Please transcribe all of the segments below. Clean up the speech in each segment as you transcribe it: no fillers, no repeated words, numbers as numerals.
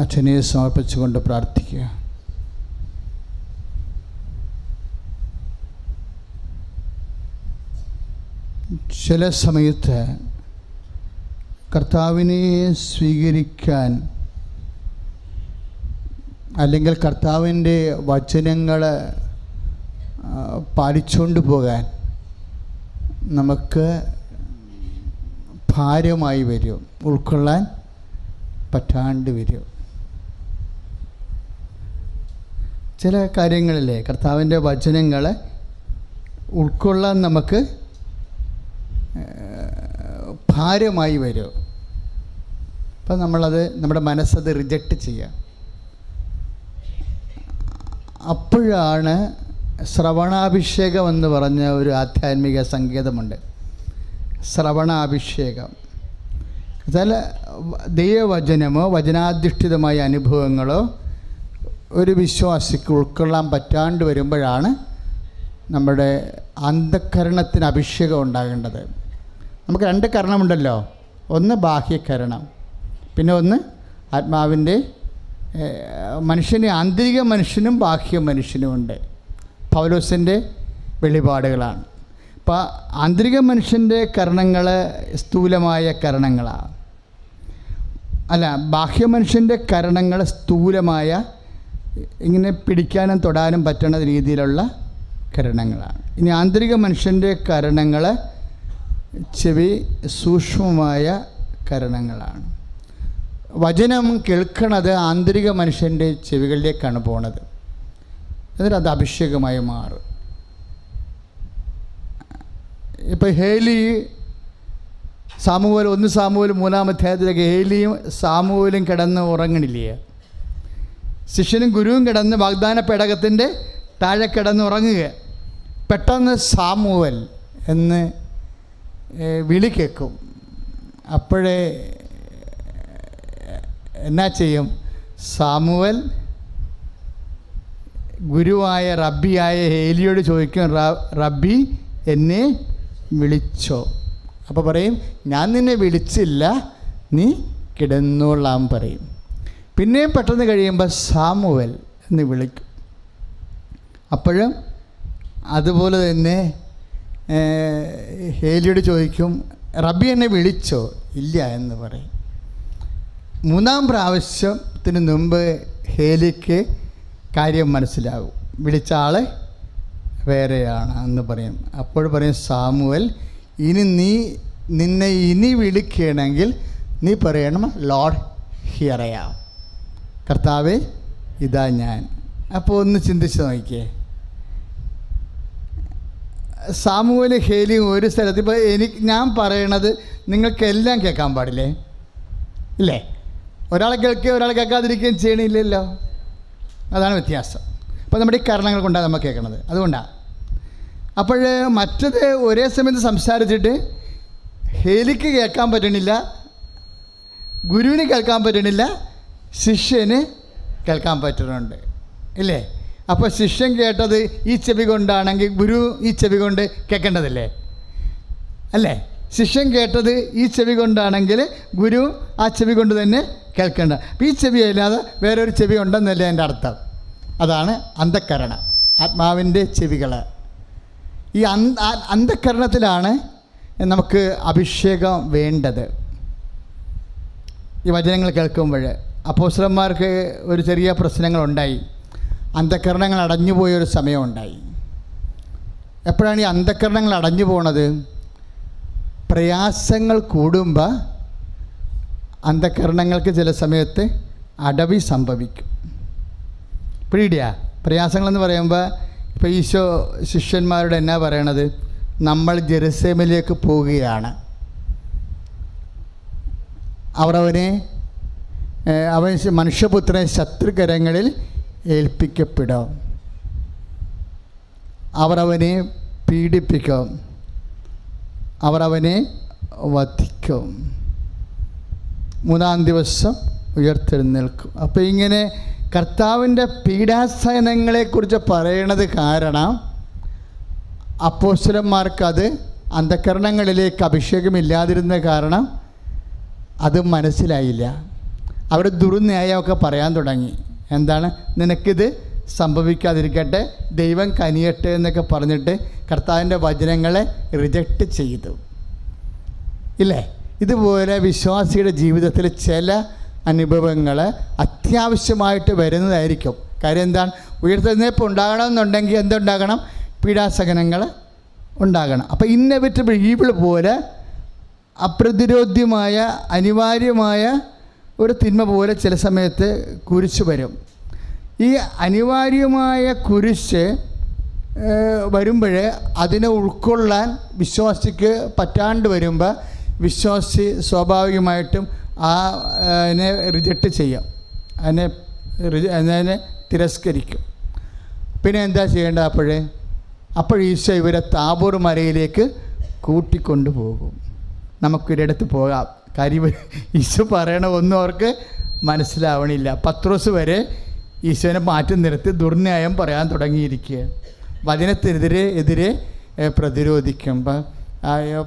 അച്ഛനെ സമർപ്പിച്ചുകൊണ്ട് പ്രാർത്ഥിക്കുക. ചില സമയത്ത് കർത്താവിനെ സ്വീകരിക്കാൻ അല്ലെങ്കിൽ കർത്താവിൻ്റെ വചനങ്ങൾ പാലിച്ചുകൊണ്ട് പോകാൻ നമുക്ക് ഭാരമായി വരും, ഉൾക്കൊള്ളാൻ പറ്റാണ്ട് വരും. ചില കാര്യങ്ങളിലെ കർത്താവിൻ്റെ വചനങ്ങൾ ഉൾക്കൊള്ളാൻ നമുക്ക് ഭാരമായി വരും. അപ്പം നമ്മുടെ മനസ്സത് റിജക്റ്റ് ചെയ്യുക. അപ്പോഴാണ് ശ്രവണാഭിഷേകം എന്ന് പറഞ്ഞ ഒരു ആധ്യാത്മിക സങ്കേതമുണ്ട്. ശ്രവണാഭിഷേകം ചില ദൈവവചനമോ വചനാധിഷ്ഠിതമായ അനുഭവങ്ങളോ ഒരു വിശ്വാസിക്ക് ഉൾക്കൊള്ളാൻ പറ്റാണ്ട് വരുമ്പോഴാണ് നമ്മുടെ അന്ധക്കരണത്തിന് അഭിഷേകം ഉണ്ടാകേണ്ടത്. നമുക്ക് 2 കരണമുണ്ടല്ലോ, ഒന്ന് ബാഹ്യകരണം, പിന്നെ ഒന്ന് ആത്മാവിൻ്റെ മനുഷ്യന് ആന്തരിക മനുഷ്യനും ബാഹ്യ മനുഷ്യനുമുണ്ട്. പൗലോസിൻ്റെ വെളിപാടുകളാണ്. അപ്പോൾ ആന്തരിക മനുഷ്യൻ്റെ കരണങ്ങൾ സ്ഥൂലമായ കരണങ്ങളാണ്, അല്ല ബാഹ്യ മനുഷ്യൻ്റെ കരണങ്ങൾ സ്ഥൂലമായ ഇങ്ങനെ പിടിക്കാനും തൊടാനും പറ്റുന്ന രീതിയിലുള്ള കരണങ്ങളാണ്. ഇനി ആന്തരിക മനുഷ്യൻ്റെ കരണങ്ങൾ ചെവി സൂക്ഷ്മമായ കരണങ്ങളാണ്. വചനം കേൾക്കണത് ആന്തരിക മനുഷ്യൻ്റെ ചെവികളിലേക്കാണ് പോണത്. എന്നിട്ട് അത് അഭിഷേകമായി മാറും. ഇപ്പോൾ ഹേലി സാമുവേൽ 1 സാമുവേൽ 3-ാം അധ്യായത്തിലേക്ക് ഹേലിയും സാമുവേലും കിടന്ന് ഉറങ്ങണില്ലേ? ശിഷ്യനും ഗുരുവും കിടന്ന് വാഗ്ദാന പേടകത്തിൻ്റെ താഴെ കിടന്ന് ഉറങ്ങുക. പെട്ടെന്ന് സാമുവേൽ എന്ന് വിളി കേൾക്കും. അപ്പോഴേ എന്നാ ചെയ്യും? സാമുവേൽ ഗുരുവായ റബ്ബിയായ ഹേലിയോട് ചോദിക്കും, റബ്ബി എന്നെ വിളിച്ചോ? അപ്പോൾ പറയും, ഞാൻ നിന്നെ വിളിച്ചില്ല, നീ കിടന്നോളാം പറയും. പിന്നെയും പെട്ടെന്ന് കഴിയുമ്പോൾ സാമുവേൽ എന്ന് വിളിക്കും. അപ്പോഴും അതുപോലെ തന്നെ ഹേലിയോട് ചോദിക്കും, റബ്ബി എന്നെ വിളിച്ചോ? ഇല്ല എന്ന് പറയും. 3-ാം പ്രാവശ്യത്തിന് മുമ്പ് ഹേലിക്ക് കാര്യം മനസ്സിലാകും, വിളിച്ച ആൾ വേറെയാണ് എന്ന് പറയും. അപ്പോൾ പറയും, സാമുവേൽ നിന്നെ ഇനി വിളിക്കുകയാണെങ്കിൽ നീ പറയണം, ലോർഡ് ഹിയർ ഐ ആം, കർത്താവേ ഇതാ ഞാൻ. അപ്പോൾ ഒന്ന് ചിന്തിച്ച് നോക്കിയേ, സാമുവേൽ ഹേലിയും ഒരു സ്ഥലത്ത്, ഇപ്പോൾ ഞാൻ പറയണത് നിങ്ങൾക്കെല്ലാം കേൾക്കാൻ പാടില്ലേ? ഇല്ലേ? ഒരാളെ കേൾക്കുകയും ഒരാളെ കേൾക്കാതിരിക്കുകയും ചെയ്യണില്ലല്ലോ. അതാണ് വ്യത്യാസം. അപ്പോൾ നമ്മുടെ ഈ കാരണങ്ങൾ കൊണ്ടാണ് നമ്മൾ കേൾക്കണത്, അതുകൊണ്ടാണ്. അപ്പോൾ മറ്റത് ഒരേ സമയത്ത് സംസാരിച്ചിട്ട് ഹേലിക്ക് കേൾക്കാൻ പറ്റണില്ല, ഗുരുവിന് കേൾക്കാൻ പറ്റണില്ല, ശിഷ്യന് കേൾക്കാൻ പറ്റുന്നുണ്ട്, ഇല്ലേ? അപ്പോൾ ശിഷ്യൻ കേട്ടത് ഈ ചെവി കൊണ്ടാണെങ്കിൽ ഗുരു ഈ ചെവി കൊണ്ട് കേൾക്കേണ്ടതല്ലേ, അല്ലേ? ശിഷ്യൻ കേട്ടത് ഈ ചെവി കൊണ്ടാണെങ്കിൽ ഗുരു ആ ചെവി കൊണ്ട് തന്നെ കേൾക്കേണ്ട. അപ്പോൾ ഈ ചെവി അല്ലാതെ വേറൊരു ചെവി ഉണ്ടെന്നല്ലേ എൻ്റെ അർത്ഥം. അതാണ് അന്ധക്കരണം, ആത്മാവിൻ്റെ ചെവികൾ. ഈ അന്ധക്കരണത്തിലാണ് നമുക്ക് അഭിഷേകം വേണ്ടത്. ഈ വചനങ്ങൾ കേൾക്കുമ്പോൾ അപ്പോസ്തലന്മാർക്ക് ഒരു ചെറിയ പ്രശ്നങ്ങളുണ്ടായി. അന്ധക്കരണങ്ങൾ അടഞ്ഞുപോയൊരു സമയമുണ്ടായി. എപ്പോഴാണ് ഈ അന്ധക്കരണങ്ങൾ അടഞ്ഞു പോണത്? പ്രയാസങ്ങൾ കൂടുമ്പോൾ അന്ധക്കരണങ്ങൾക്ക് ചില സമയത്ത് അടവി സംഭവിക്കും. പിടിയാ പ്രയാസങ്ങളെന്ന് പറയുമ്പോൾ ഇപ്പോൾ ഈശോ ശിഷ്യന്മാരോട് എന്നാ പറയണത്? നമ്മൾ ജെറുസലേമിലേക്ക് പോവുകയാണ്, അവൻ മനുഷ്യപുത്രനെ ശത്രുകരങ്ങളിൽ ഏൽപ്പിക്കപ്പെടും, അവർ അവനെ പീഡിപ്പിക്കും, അവർ അവനെ വധിക്കും, 3-ാം ദിവസം ഉയർത്തെഴുന്നേൽക്കും. അപ്പോൾ ഇങ്ങനെ കർത്താവിൻ്റെ പീഡാസഹനങ്ങളെക്കുറിച്ച് പറയണത് കാരണം അപ്പോസ്തലന്മാർക്കത് അന്ധകരണങ്ങളിലേക്ക് അഭിഷേകമില്ലാതിരുന്ന കാരണം അത് മനസ്സിലായില്ല. അവർ ദുർന്യായമൊക്കെ പറയാൻ തുടങ്ങി. എന്താണ്? നിനക്കിത് സംഭവിക്കാതിരിക്കട്ടെ, ദൈവം കനിയട്ടെ എന്നൊക്കെ പറഞ്ഞിട്ട് കർത്താവിൻ്റെ വചനങ്ങളെ റിജക്റ്റ് ചെയ്തു. ഇല്ലേ? ഇതുപോലെ വിശ്വാസിയുടെ ജീവിതത്തിൽ ചില അനുഭവങ്ങൾ അത്യാവശ്യമായിട്ട് വരുന്നതായിരിക്കും. കാര്യം എന്താണ്? ഉയർത്തെഴുന്നേൽപ്പ് ഉണ്ടാകണമെന്നുണ്ടെങ്കിൽ എന്തുണ്ടാകണം? പീഡാസഹനങ്ങൾ ഉണ്ടാകണം. അപ്പോൾ ഇന്നെവിറ്റബിൾ ഈവിൾ പോലെ അപ്രതിരോധ്യമായ അനിവാര്യമായ ഒരു തിന്മ പോലെ ചില സമയത്ത് കുരിശ് വരും. ഈ അനിവാര്യമായ കുരിശ് വരുമ്പോൾ അതിനെ ഉൾക്കൊള്ളാൻ വിശ്വാസിക്ക് പറ്റാണ്ട് വരുമ്പോൾ വിശ്വാസി സ്വാഭാവികമായിട്ടും അതിനെ റിജക്റ്റ് ചെയ്യാം, അതിനെ തിരസ്കരിക്കും. പിന്നെ എന്താ ചെയ്യേണ്ടത്? അപ്പോൾ ഈശോ ഇവരെ താബോർ മലയിലേക്ക് കൂട്ടിക്കൊണ്ടു പോകും. നമുക്കൊരിടത്ത് പോകാം. കാര്യം ഈശോ പറയണ ഒന്നും അവർക്ക് മനസ്സിലാവണില്ല. പത്രോസ് വരെ ഈശോനെ മാറ്റി നിർത്തി ദുർന്യായം പറയാൻ തുടങ്ങിയിരിക്കുകയാണ്. വചനത്തിനെതിരെ പ്രതിരോധിക്കുമ്പോൾ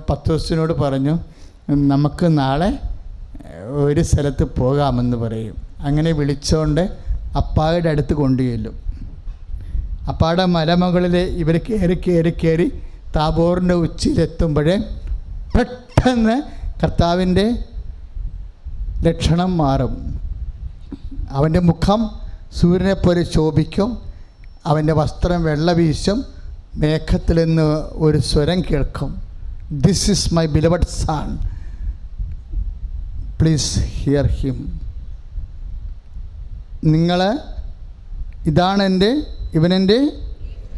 പത്രോസിനോട് പറഞ്ഞു, നമുക്ക് നാളെ ഒരു സ്ഥലത്ത് പോകാമെന്ന് പറയും. അങ്ങനെ വിളിച്ചുകൊണ്ട് അപ്പായുടെ അടുത്ത് കൊണ്ടുചെല്ലും. അപ്പാടെ മലമുകളിൽ ഇവർ കയറി താബോറിൻ്റെ ഉച്ചിയിലെത്തുമ്പോൾ പെട്ടെന്ന് കർത്താവിൻ്റെ ലക്ഷണം മാറും. അവൻ്റെ മുഖം സൂര്യനെ പോലെ ശോഭിക്കും, അവൻ്റെ വസ്ത്രം വെള്ള വീശും, മേഘത്തിൽ നിന്ന് ഒരു സ്വരം കേൾക്കും, this is my beloved sun, please here him. ഇതാണ് ഇവനെൻ്റെ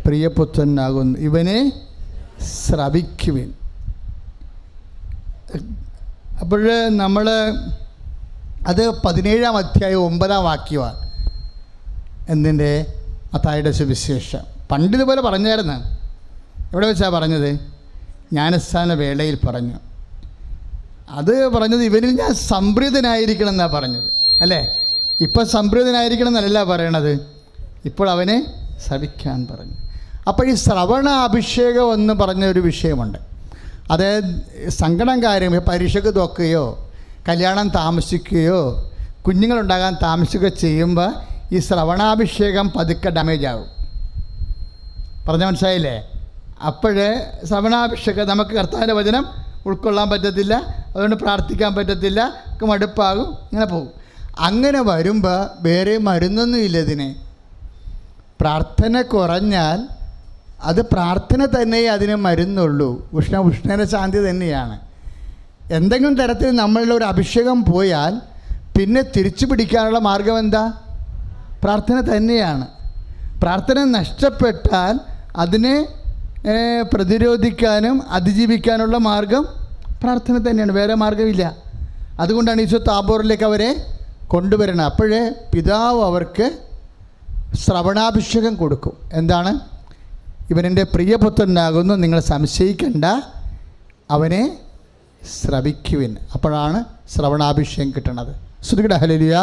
പ്രിയപുത്രനാകുന്നു, ഇവനെ ശ്രവിക്കുവിൻ. അപ്പോൾ നമ്മൾ അത് 17-ാം അധ്യായം 9-ാം വാക്യമാണ് എന്തിൻ്റെ? മത്തായിയുടെ സുവിശേഷം. പണ്ടിതുപോലെ പറഞ്ഞായിരുന്നു. എവിടെ വെച്ചാണ് പറഞ്ഞത്? ജ്ഞാനസ്നാന വേളയിൽ പറഞ്ഞു. അത് പറഞ്ഞത് ഇവനിൽ ഞാൻ സംപ്രീതനായിരിക്കണം എന്നാണ് പറഞ്ഞത്, അല്ലേ? ഇപ്പം സംപ്രീതനായിരിക്കണം എന്നല്ല പറയണത്, ഇപ്പോൾ അവനെ ശ്രവിക്കാൻ പറഞ്ഞു. അപ്പോൾ ഈ ശ്രവണ അഭിഷേകം എന്ന് പറഞ്ഞൊരു വിഷയമുണ്ട്. അതായത് സങ്കടം കാര്യം, പരീക്ഷയ്ക്ക് തോക്കുകയോ കല്യാണം താമസിക്കുകയോ കുഞ്ഞുങ്ങളുണ്ടാകാൻ താമസിക്കുകയോ ചെയ്യുമ്പോൾ ഈ ശ്രവണാഭിഷേകം പതുക്കെ ഡാമേജ് ആകും. പറഞ്ഞ മനസ്സിലായില്ലേ? അപ്പോഴേ ശ്രവണാഭിഷേകം നമുക്ക് കർത്താവിൻ്റെ വചനം ഉൾക്കൊള്ളാൻ പറ്റത്തില്ല, അതുകൊണ്ട് പ്രാർത്ഥിക്കാൻ പറ്റത്തില്ല, മടുപ്പാകും, ഇങ്ങനെ പോകും. അങ്ങനെ വരുമ്പോൾ വേറെ മരുന്നൊന്നുമില്ല ഇതിന്. പ്രാർത്ഥന കുറഞ്ഞാൽ അത് പ്രാർത്ഥന തന്നെ അതിന് മരുന്നുള്ളൂ. ഉഷ്ണന ശാന്തി തന്നെയാണ്. എന്തെങ്കിലും തരത്തിൽ നമ്മളുടെ ഒരു അഭിഷേകം പോയാൽ പിന്നെ തിരിച്ചു പിടിക്കാനുള്ള മാർഗം എന്താ? പ്രാർത്ഥന തന്നെയാണ്. പ്രാർത്ഥന നഷ്ടപ്പെട്ടാൽ അതിനെ പ്രതിരോധിക്കാനും അതിജീവിക്കാനുള്ള മാർഗം പ്രാർത്ഥന തന്നെയാണ്, വേറെ മാർഗമില്ല. അതുകൊണ്ടാണ് ഈശോ താബോറിലേക്ക് അവരെ കൊണ്ടുവരണം. അപ്പോഴേ പിതാവ് അവർക്ക് ശ്രവണാഭിഷേകം കൊടുക്കും. എന്താണ്? ഇവനെൻ്റെ പ്രിയപുത്രനാകുന്നു, നിങ്ങൾ സംശയിക്കണ്ട, അവനെ ശ്രവിക്കുവിൻ. അപ്പോഴാണ് ശ്രവണാഭിഷേകം കിട്ടണത്. ശ്രുതികട ഹല്ലേലൂയ.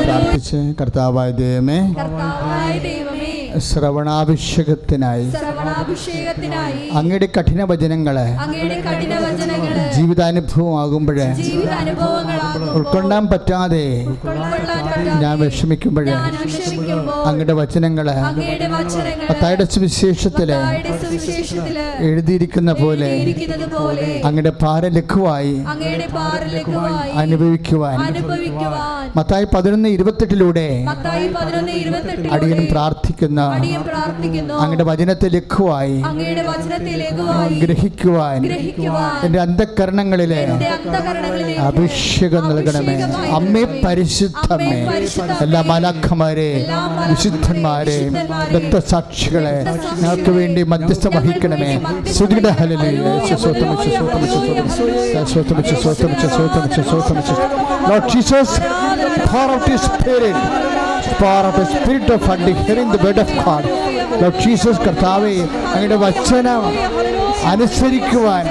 പ്രാർത്ഥിച്ച് കർത്താവായ ദൈവമേ, ശ്രവണാഭിഷേകത്തിനായി അങ്ങയുടെ കഠിന വചനങ്ങളെ ജീവിതാനുഭവമാകുമ്പോഴേ ഉൾക്കൊള്ളാൻ പറ്റാതെ ഞാൻ വിഷമിക്കുമ്പോഴേ അങ്ങയുടെ വചനങ്ങളെ മത്തായിയുടെ സുവിശേഷത്തില് എഴുതിയിരിക്കുന്ന പോലെ അങ്ങയുടെ ഭാരലഘുവായി അനുഭവിക്കുവാൻ മത്തായി 11:28 അടിയനും പ്രാർത്ഥിക്കുന്ന അങ്ങയുടെ വചനത്തെ ലഘുവായി ഗ്രഹിക്കുവാൻ എൻ്റെ അന്ധകരണങ്ങളിലെ അഭിഷേകം നൽകണമേ. അമ്മേ പരിശുദ്ധമേ, എല്ലാ മാലാഖമാരെ, വിശുദ്ധന്മാരെ, രക്തസാക്ഷികളെ ഞങ്ങൾക്ക് വേണ്ടി മധ്യസ്ഥം വഹിക്കണമേ. സ്തുതിയുടെ hallelujah. Lord Jesus, pour out His Spirit, pour out the Spirit of hearing the word of God. Lord Jesus, കർത്താവേ, അങ്ങയുടെ വചനം അനുസരിക്കുവാൻ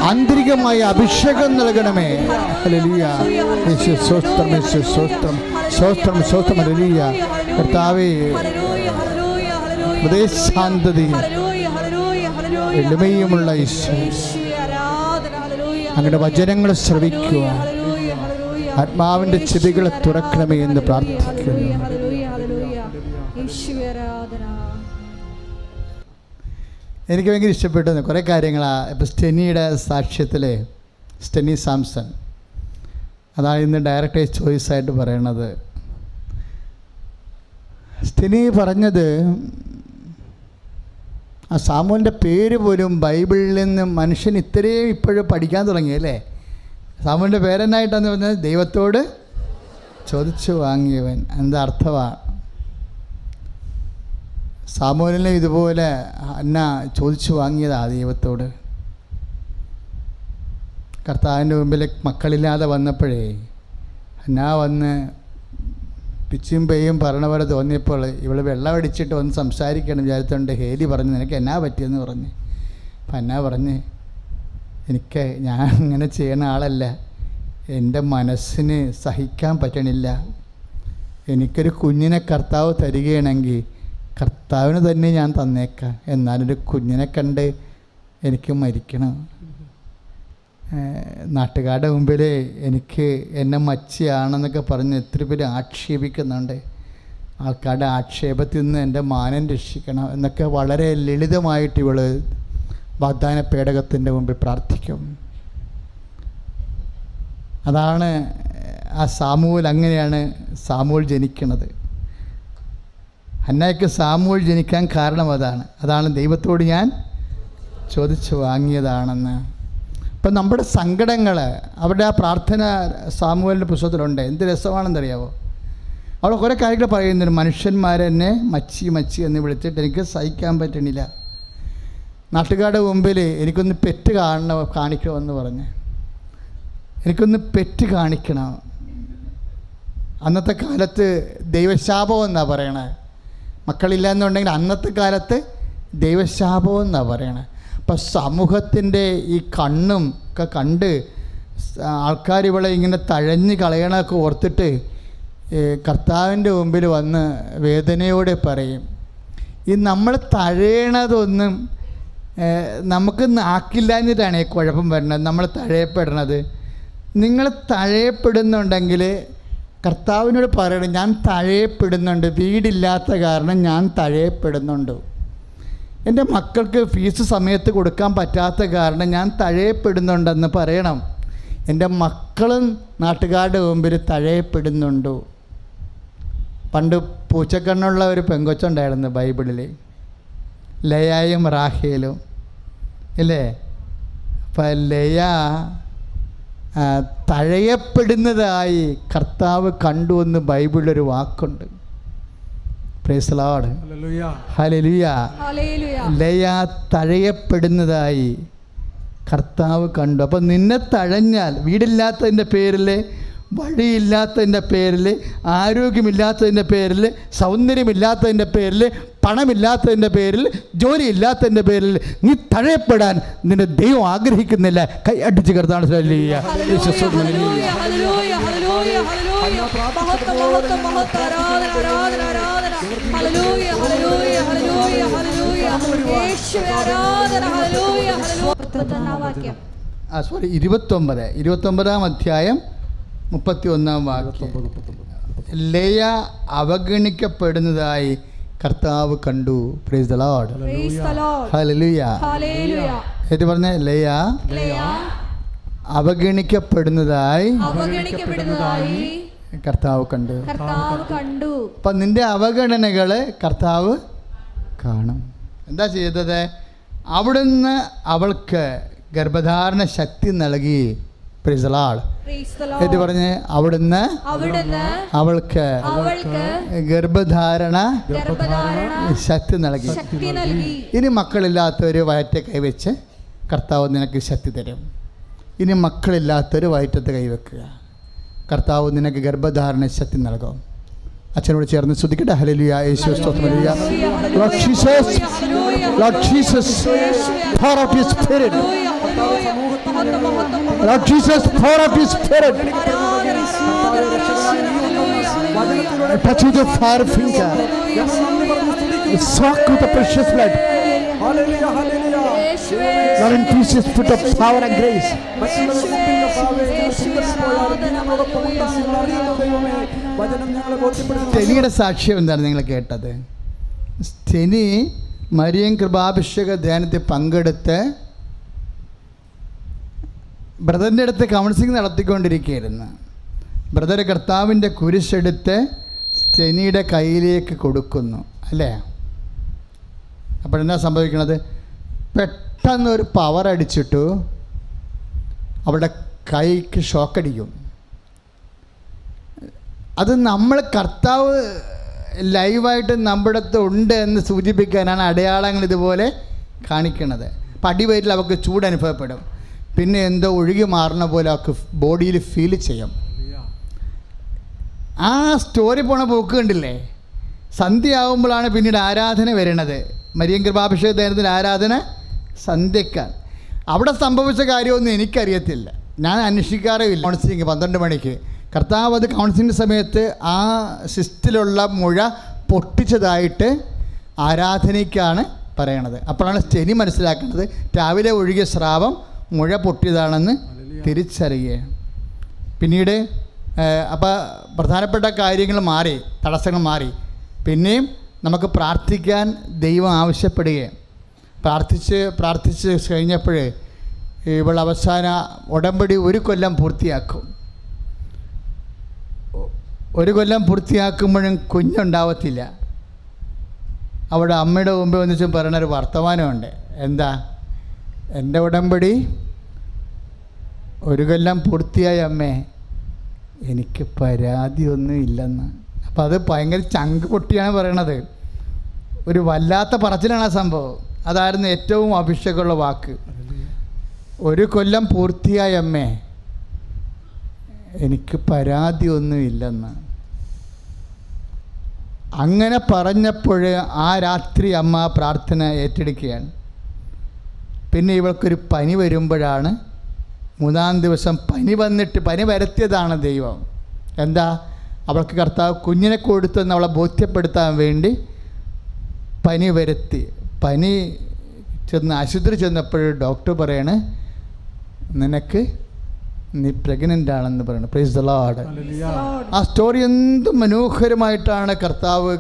ആന്തരികമായ അഭിഷേകം നൽകണമേ. ഹല്ലേലൂയ. സ്തോത്രം, സ്തോത്രം, സ്തോത്രം, സ്തോത്രം. ഹല്ലേലൂയ. കർത്താവേ, ഹൃദയശാന്തതയും എളിമയുമുള്ള ഈശോ, അങ്ങയുടെ വചനങ്ങൾ ശ്രവിക്കുക, ആത്മാവിന്റെ ചെവികളെ തുറക്കണമേ എന്ന് പ്രാർത്ഥിക്കുന്നു. എനിക്ക് ഭയങ്കര ഇഷ്ടപ്പെട്ടു കുറേ കാര്യങ്ങളാണ്. ഇപ്പം സ്റ്റെനിയുടെ സാക്ഷ്യത്തിൽ സ്റ്റെനി സാംസൺ, അതാണ് ഇന്ന് ഡയറക്റ്റ് ചോയ്സായിട്ട് പറയണത്. സ്റ്റെനി പറഞ്ഞത് ആ സാമുവലിൻ്റെ പേര് പോലും ബൈബിളിൽ നിന്ന് മനുഷ്യൻ ഇത്രയും ഇപ്പോഴും പഠിക്കാൻ തുടങ്ങിയല്ലേ. സാമുവലിൻ്റെ പേരെന്നായിട്ടാന്ന് പറഞ്ഞാൽ ദൈവത്തോട് ചോദിച്ചു വാങ്ങിയവൻ. എന്താ അർത്ഥമാണ്? സാമുവലിനെ ഇതുപോലെ അന്ന ചോദിച്ചു വാങ്ങിയതാ ദൈവത്തോട്. കർത്താവിൻ്റെ മുമ്പിൽ മക്കളില്ലാതെ വന്നപ്പോഴേ അന്ന വന്ന് പിച്ചും പെയ്യും പറഞ്ഞ പോലെ തോന്നിയപ്പോൾ ഇവൾ വെള്ളമടിച്ചിട്ട് ഒന്ന് സംസാരിക്കണം വിചാരിച്ചുകൊണ്ട് ഹേലി പറഞ്ഞു, നിനക്ക് എന്നാ പറ്റിയെന്ന് പറഞ്ഞ്. അപ്പം എന്നാ പറഞ്ഞ്, ഞാൻ അങ്ങനെ ചെയ്യണ ആളല്ല, എൻ്റെ മനസ്സിന് സഹിക്കാൻ പറ്റണില്ല. എനിക്കൊരു കുഞ്ഞിനെ കർത്താവ് തരികയാണെങ്കിൽ കർത്താവിന് തന്നെ ഞാൻ തന്നേക്കാം, എന്നാലൊരു കുഞ്ഞിനെ കണ്ട് എനിക്ക് മരിക്കണം. നാട്ടുകാരുടെ മുമ്പിൽ എനിക്ക് എന്നെ മച്ചിയാണെന്നൊക്കെ പറഞ്ഞ് എത്ര പേര് ആക്ഷേപിക്കുന്നുണ്ട്. ആൾക്കാരുടെ ആക്ഷേപത്തിൽ നിന്ന് എൻ്റെ മാനം രക്ഷിക്കണം എന്നൊക്കെ വളരെ ലളിതമായിട്ട് ഇവൾ വാഗ്ദാന പേടകത്തിൻ്റെ മുമ്പിൽ പ്രാർത്ഥിക്കും. അതാണ് ആ സാമുവേൽ. അങ്ങനെയാണ് സാമുവേൽ ജനിക്കുന്നത്. ഹന്നയ്ക്ക് സാമുവേൽ ജനിക്കാൻ കാരണം അതാണ് ദൈവത്തോട് ഞാൻ ചോദിച്ചു വാങ്ങിയതാണെന്ന്. അപ്പം നമ്മുടെ സങ്കടങ്ങൾ അവരുടെ ആ പ്രാർത്ഥന സാമുവേലിൻ്റെ പുസ്തകത്തിലുണ്ട്. എന്ത് രസമാണെന്നറിയാവോ? അവിടെ കുറേ കാര്യങ്ങൾ പറയുന്നുണ്ട്. മനുഷ്യന്മാരെന്നെ മച്ചി എന്ന് വിളിച്ചിട്ട് എനിക്ക് സഹിക്കാൻ പറ്റണില്ല. നാട്ടുകാരുടെ മുമ്പിൽ എനിക്കൊന്ന് പെറ്റ് കാണിക്കണമെന്ന് പറഞ്ഞ്, എനിക്കൊന്ന് പെറ്റ് കാണിക്കണം. അന്നത്തെ കാലത്ത് ദൈവശാപം എന്നാണ് പറയണത്. മക്കളില്ല എന്നുണ്ടെങ്കിൽ അന്നത്തെ കാലത്ത് ദൈവശാപം എന്നാണ് പറയണത്. അപ്പം സമൂഹത്തിൻ്റെ ഈ കണ്ണും ഒക്കെ കണ്ട് ആൾക്കാർ ഇവളെ ഇങ്ങനെ തഴഞ്ഞ് കളയണമൊക്കെ ഓർത്തിട്ട് കർത്താവിൻ്റെ മുമ്പിൽ വന്ന് വേദനയോടെ പറയും, ഈ നമ്മൾ തഴയണതൊന്നും നമുക്ക് നാക്കില്ലാഞ്ഞിട്ടാണ് ഈ കുഴപ്പം വരുന്നത്. നമ്മൾ തഴയപ്പെടണത്. നിങ്ങൾ തഴയപ്പെടുന്നുണ്ടെങ്കിൽ കർത്താവിനോട് പറയണം, ഞാൻ തഴയപ്പെടുന്നുണ്ട്, വീടില്ലാത്ത കാരണം ഞാൻ തഴയപ്പെടുന്നുണ്ട്. എൻ്റെ മക്കൾക്ക് ഫീസ് സമയത്ത് കൊടുക്കാൻ പറ്റാത്ത കാരണം ഞാൻ തഴയപ്പെടുന്നുണ്ടെന്ന് പറയണം. എൻ്റെ മക്കളും നാട്ടുകാരുടെ മുമ്പിൽ തഴയപ്പെടുന്നുണ്ടോ? പണ്ട് പൂച്ചക്കണ്ണുള്ള ഒരു പെങ്കൊച്ചുണ്ടായിരുന്നു ബൈബിളിൽ, ലയായും റാഹേലും ഇല്ലേ. അപ്പം ലയ തഴയപ്പെടുന്നതായി കർത്താവ് കണ്ടു എന്ന് ബൈബിളിലൊരു വാക്കുണ്ട്. Praise the Lord, hallelujah. ലയ തഴയപ്പെടുന്നതായി കർത്താവ് കണ്ടു. അപ്പം നിന്നെ തഴഞ്ഞാൽ, വീടില്ലാത്തതിൻ്റെ പേരിൽ, വഴിയില്ലാത്തതിൻ്റെ പേരിൽ, ആരോഗ്യമില്ലാത്തതിൻ്റെ പേരിൽ, സൗന്ദര്യമില്ലാത്തതിൻ്റെ പേരിൽ, പണമില്ലാത്തതിൻ്റെ പേരിൽ, ജോലിയില്ലാത്തതിൻ്റെ പേരിൽ നീ തഴയപ്പെടാൻ നിന്റെ ദൈവം ആഗ്രഹിക്കുന്നില്ല. കൈ അടിച്ച് കർത്താവ് സോറി 29-ാം അധ്യായം 31-ാം വാക്യം. ലയ അവഗണിക്കപ്പെടുന്നതായി കർത്താവ് കണ്ടു. Price the Lord, hallelujah. ഇത് പറഞ്ഞ ലയ അവഗണിക്കപ്പെടുന്നതായി കർത്താവ് കണ്ടു. അപ്പം നിന്റെ അവഗണനകള് കർത്താവ് കാണും. എന്താ ചെയ്തത്? അവിടുന്ന് അവൾക്ക് ഗർഭധാരണ ശക്തി നൽകി. Price the Lord. എന്ന് പറഞ്ഞ് അവിടുന്ന് അവൾക്ക് ഗർഭധാരണ ശക്തി നൽകി. ഇനി മക്കളില്ലാത്തവർ വയറ്റെ കൈവച്ച് കർത്താവ് നിനക്ക് ശക്തി തരും. ഇനി മക്കളില്ലാത്തവർ വയറ്റത്ത് കൈവെക്കുക, കർത്താവ് നിനക്ക് ഗർഭധാരണ ശക്തി നൽകും. അച്ഛനോട് ചേർന്ന് സ്തുതിക്കട്ടെ. ഹല്ലേലൂയ, യേശുവേ സ്തോത്രം. Hallelujah. Lord Jesus, Lord Jesus, pour out your spirit. Lord Jesus, pour out your spirit. Touch with your fire finger. Soak with the precious blood. Lord, increase your spirit of power and grace. സ്റ്റെനിയുടെ സാക്ഷ്യം എന്താണ് നിങ്ങൾ കേട്ടത്? Steny Marian കൃപാഭിഷേക ധ്യാനത്തിൽ പങ്കെടുത്ത് ബ്രദറിൻ്റെ അടുത്ത് counselling നടത്തിക്കൊണ്ടിരിക്കുകയായിരുന്നു. Brother കർത്താവിൻ്റെ കുരിശെടുത്ത് സ്റ്റെനിയുടെ കയ്യിലേക്ക് കൊടുക്കുന്നു, അല്ലേ? അപ്പോഴെന്താ സംഭവിക്കുന്നത്? പെട്ടെന്നൊരു പവർ അടിച്ചിട്ടു അവളുടെ കൈക്ക് ഷോക്കടിക്കും. അത് നമ്മൾ കർത്താവ് ലൈവായിട്ട് നമ്മുടെ അടുത്ത് ഉണ്ട് എന്ന് സൂചിപ്പിക്കാനാണ് അടയാളങ്ങൾ ഇതുപോലെ കാണിക്കുന്നത്. അപ്പം അടിവയറ്റിൽ അവൾക്ക് ചൂട് അനുഭവപ്പെടും. പിന്നെ എന്തോ ഒഴുകി മാറുന്ന പോലെ അവൾക്ക് ബോഡിയിൽ ഫീൽ ചെയ്യും. ആ സ്റ്റോറി പോണ പോക്ക് കണ്ടില്ലേ? സന്ധ്യയാകുമ്പോഴാണ് പിന്നീട് ആരാധന വരുന്നത്. മരിയൻ കൃപാഭിഷേക ധ്യാനത്തിൻ്റെ ആരാധന സന്ധ്യക്കാണ്. അവിടെ സംഭവിച്ച കാര്യമൊന്നും എനിക്കറിയത്തില്ല, ഞാൻ അന്വേഷിക്കാറുമില്ല. കൗൺസിലിംഗ് 12 മണിക്ക് കർത്താവ് അത് കൗൺസിലിംഗ് സമയത്ത് ആ സിസ്റ്റിലുള്ള മുഴ പൊട്ടിച്ചതായിട്ട് ആരാധനയ്ക്കാണ് പറയണത്. അപ്പോഴാണ് സ്റ്റെനി മനസ്സിലാക്കുന്നത് രാവിലെ ഒഴുകിയ സ്രാവം മുഴ പൊട്ടിയതാണെന്ന് തിരിച്ചറിയുക. പിന്നീട് അപ്പോൾ പ്രധാനപ്പെട്ട കാര്യങ്ങൾ മാറി, തടസ്സങ്ങൾ മാറി. പിന്നെയും നമുക്ക് പ്രാർത്ഥിക്കാൻ ദൈവം ആവശ്യപ്പെടുകയാണ്. പ്രാർത്ഥിച്ച് കഴിഞ്ഞപ്പോൾ ഇവൾ അവസാന ഉടമ്പടി 1 കൊല്ലം പൂർത്തിയാക്കും. 1 കൊല്ലം പൂർത്തിയാക്കുമ്പോഴും കുഞ്ഞുണ്ടാവത്തില്ല. അവിടെ അമ്മയുടെ മുമ്പ് വന്നിച്ചും പറയുന്നൊരു വർത്തമാനമുണ്ട്. എന്താ? എൻ്റെ ഉടമ്പടി 1 കൊല്ലം പൂർത്തിയായ അമ്മേ, എനിക്ക് പരാതിയൊന്നും ഇല്ലെന്ന്. അപ്പം അത് ഭയങ്കര ചങ്ക് പൊട്ടിയാണ് പറയണത്. ഒരു വല്ലാത്ത പറച്ചിലാണ് ആ സംഭവം. അതായിരുന്നു ഏറ്റവും അഭിഷേകമുള്ള വാക്ക്. 1 കൊല്ലം പൂർത്തിയായ അമ്മേ, എനിക്ക് പരാതിയൊന്നും ഇല്ലെന്ന്. അങ്ങനെ പറഞ്ഞപ്പോൾ ആ രാത്രി അമ്മ പ്രാർത്ഥന ഏറ്റെടുക്കുകയാണ്. പിന്നെ ഇവൾക്കൊരു പനി വരുമ്പോഴാണ്, 3-ാം ദിവസം പനി വന്നിട്ട്, പനി വരുത്തിയതാണ് ദൈവം. എന്താ? അവൾക്ക് കർത്താവ് കുഞ്ഞിനെ കൊടുത്തെന്ന് അവളെ ബോധ്യപ്പെടുത്താൻ വേണ്ടി പനി വരുത്തി. പനി ആശുപത്രി ചെന്നപ്പോൾ ഡോക്ടർ പറയാണ്, നീ പ്രഗ്നൻ്റ് ആണെന്ന് പറയണം. Price the Lord. ആ സ്റ്റോറി എന്ത് മനോഹരമായിട്ടാണ് കർത്താവ്.